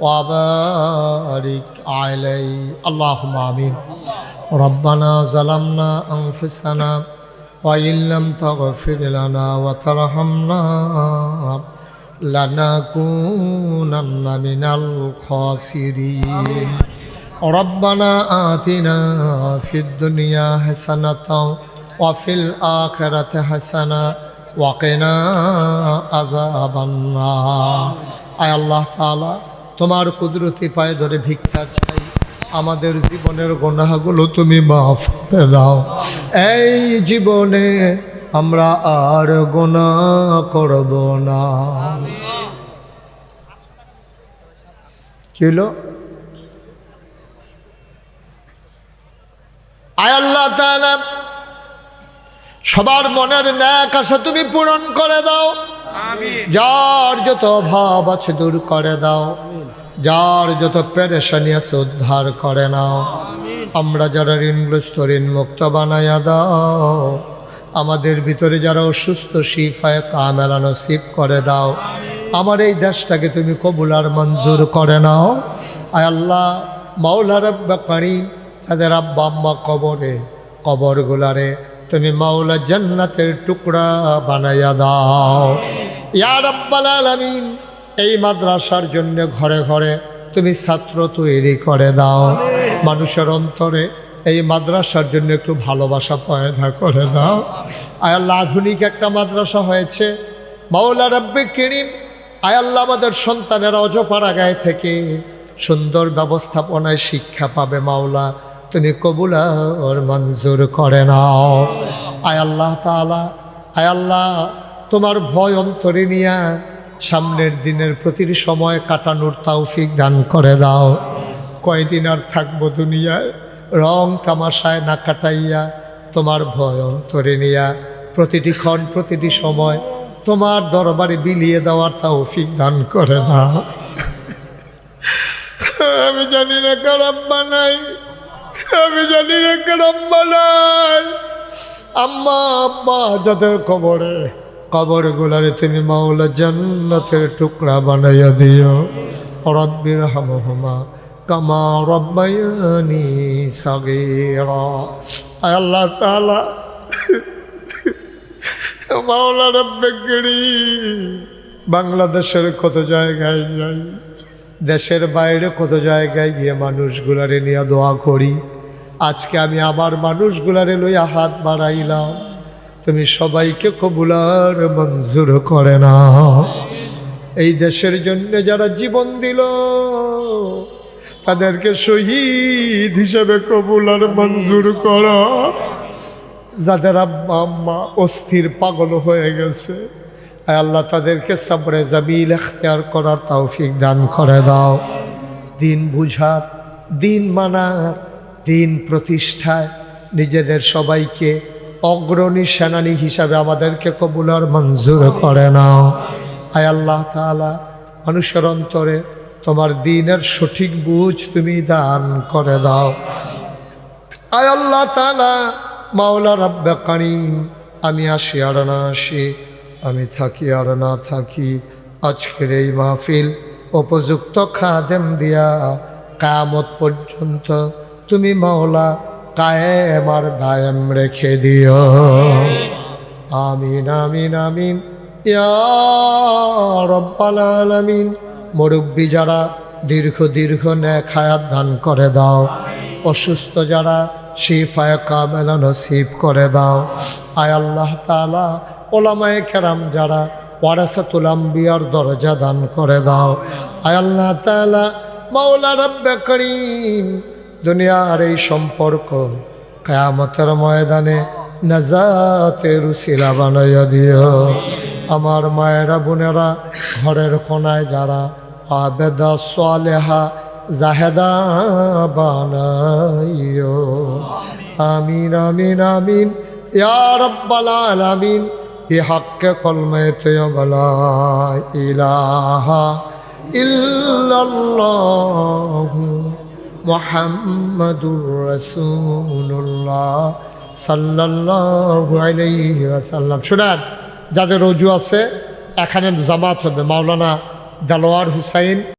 ওয়া বারিক আলাইহি। আল্লাহুম্মা আমিন। রব্বানা যালামনা আনফুসানা ওয়া ইল্লাম তাগফির লানা ওয়া তারহামনা লানাকুনান্না মিনাল খাসিরিন। রব্বানা আতিনা ফিদ দুনিয়া হাসানাতাও ওয়া ফিল আখিরাতি হাসানা ওয়া কিনা আযাবান নার। আয় আল্লাহ তাআলা, তোমার কুদরতি পায়ে ধরে ভিক্ষা চাই, আমাদের জীবনের গুনাহগুলো তুমি মাফ করে দাও। এই জীবনে আমরা আর গুনাহ করব না। কি হলো? আয় আল্লাহ তাআলা, সবার মনের ন্যাক আশা তুমি পূরণ করে দাও। যার যত অভাব আছে দূর করে দাও, যার যত পেরেশানি আছে উদ্ধার করে নাও। আমরা যারা ঋণগ্রস্ত ঋণ মুক্ত বানাইয়া দাও। আমাদের ভিতরে যারা অসুস্থ শিফায়ে কামেলা নসিব করে দাও। আমার এই দেশটাকে তুমি কবুল আর মঞ্জুর করে নাও। আয় আল্লাহ মাওলা রব্বে কারীম, তাদের আব্বা আম্মা কবরগুলারে তুমি মাওলা জান্নাতের টুকরা বানাইয়া দাও। ইয়া রাব্বাল আলামিন, এই মাদ্রাসার জন্য ঘরে ঘরে তুমি ছাত্র তৈরি করে দাও। মানুষের অন্তরে এই মাদ্রাসার জন্য একটু ভালোবাসা পয়দা করে দাও। আয় আল্লাহ, আধুনিক একটা মাদ্রাসা হয়েছে মাওলা রব্বে কারীম। আয় আল্লাহ, আমাদের সন্তানেরা অজপাড়া গায়ে থেকে সুন্দর ব্যবস্থাপনায় শিক্ষা পাবে। মাওলা তুমি কবুল আর মঞ্জুর করে নাও। আয় আল্লাহ তাআলা, আয় আল্লাহ, তোমার ভয় অন্তরে নিয়া সামনের দিনের প্রতিটি সময় কাটানোর তৌফিক দান করে দাও। কয়দিন আর থাকবো দুনিয়ায়, রং তামাশায় না কাটাইয়া তোমার ভয় অন্তরে নিয়া প্রতিটি ক্ষণ প্রতিটি সময় তোমার দরবারে বিলিয়ে দেওয়ার তৌফিক দান করে দাও। আমি জানি না কার আম্মা নাই, আমি জানি না কার আম্মা নাই। আম্মা আব্বা যাদের কবরগুলারে তুমি মাওলা জান্নাতের টুকরা বানাইয়া দিও। রব্বির হামহুমা কামা রব্বায়ানি সাগীরা। আয় আল্লাহ তাআলা, মাওলা রব্বে কারীম, বাংলাদেশের কত জায়গায় যাই, দেশের বাইরে কত জায়গায় গিয়ে মানুষগুলারে নিয়ে দোয়া করি। আজকে আমি আবার মানুষগুলারে লইয়া হাত বাড়াইলাম। তুমি সবাইকে কবুল আর মঞ্জুর করে নাও। এই দেশের জন্য যারা জীবন দিল তাদেরকে শহীদ হিসেবে কবুল আর মঞ্জুর করো। যাদের আব্বা আম্মা অস্থির পাগল হয়ে গেছে, আয় আল্লাহ তাদেরকে সবরে জামিল ইখতিয়ার করার তৌফিক দান করে দাও। দিন বুঝার, দিন মানার, দিন প্রতিষ্ঠায় নিজেদের সবাইকে অগ্রণী সেনানী হিসাবে আমাদেরকে কবুল আর মঞ্জুর করে নাও। আয় আল্লাহ তাআলা, মানুষের অন্তরে তোমার দ্বীনের সঠিক বুঝ তুমি দান করে দাও। আয় আল্লাহ তাআলা, মাওলা রব্বে কারীম, আমি আসি আর না আসি, আমি থাকি আর না থাকি, আজকের এই মাহফিল উপযুক্ত খাদেম দিয়া কিয়ামত পর্যন্ত তুমি মাওলা কায়েম আর দায়েম রেখে দিও। আমিন আমিন আমিন ইয়া রাব্বাল আলামিন। মুরব্বী যারা দীর্ঘ নেক হায়াত দান করে দাও। অসুস্থ যারা শিফায়ে কামেলা নসিব করে দাও। আয় আল্লাহ তাআলা, ওলামায়ে কেরাম যারা ওয়ারাসাতুল আম্বিয়ার দরজা দান করে দাও। আয় আল্লাহ তাআলা, মাওলা রব্বে কারীম, দুনিয়ার এই সম্পর্ক কিয়ামতের ময়দানে নাজাতের উসিলা বানাইয়া দিও। আমার মায়েরা বোনেরা ঘরের কোনায় যারা আবেদা সালেহা জাহেদা বানাইও। আমিন আমিন আমিন ইয়া রাব্বাল আলামিন বিহাক্কে কলমায়ে তয়্যিবা লা ইলাহা ইল্লাল্লাহু মুহাম্মাদুর রাসূলুল্লাহ সাল্লাল্লাহু আলাইহি ওয়াসাল্লাম। শুনেন, যাদের রজু আছে এখানে জামাত হবে মাওলানা দেলোয়ার হুসাইন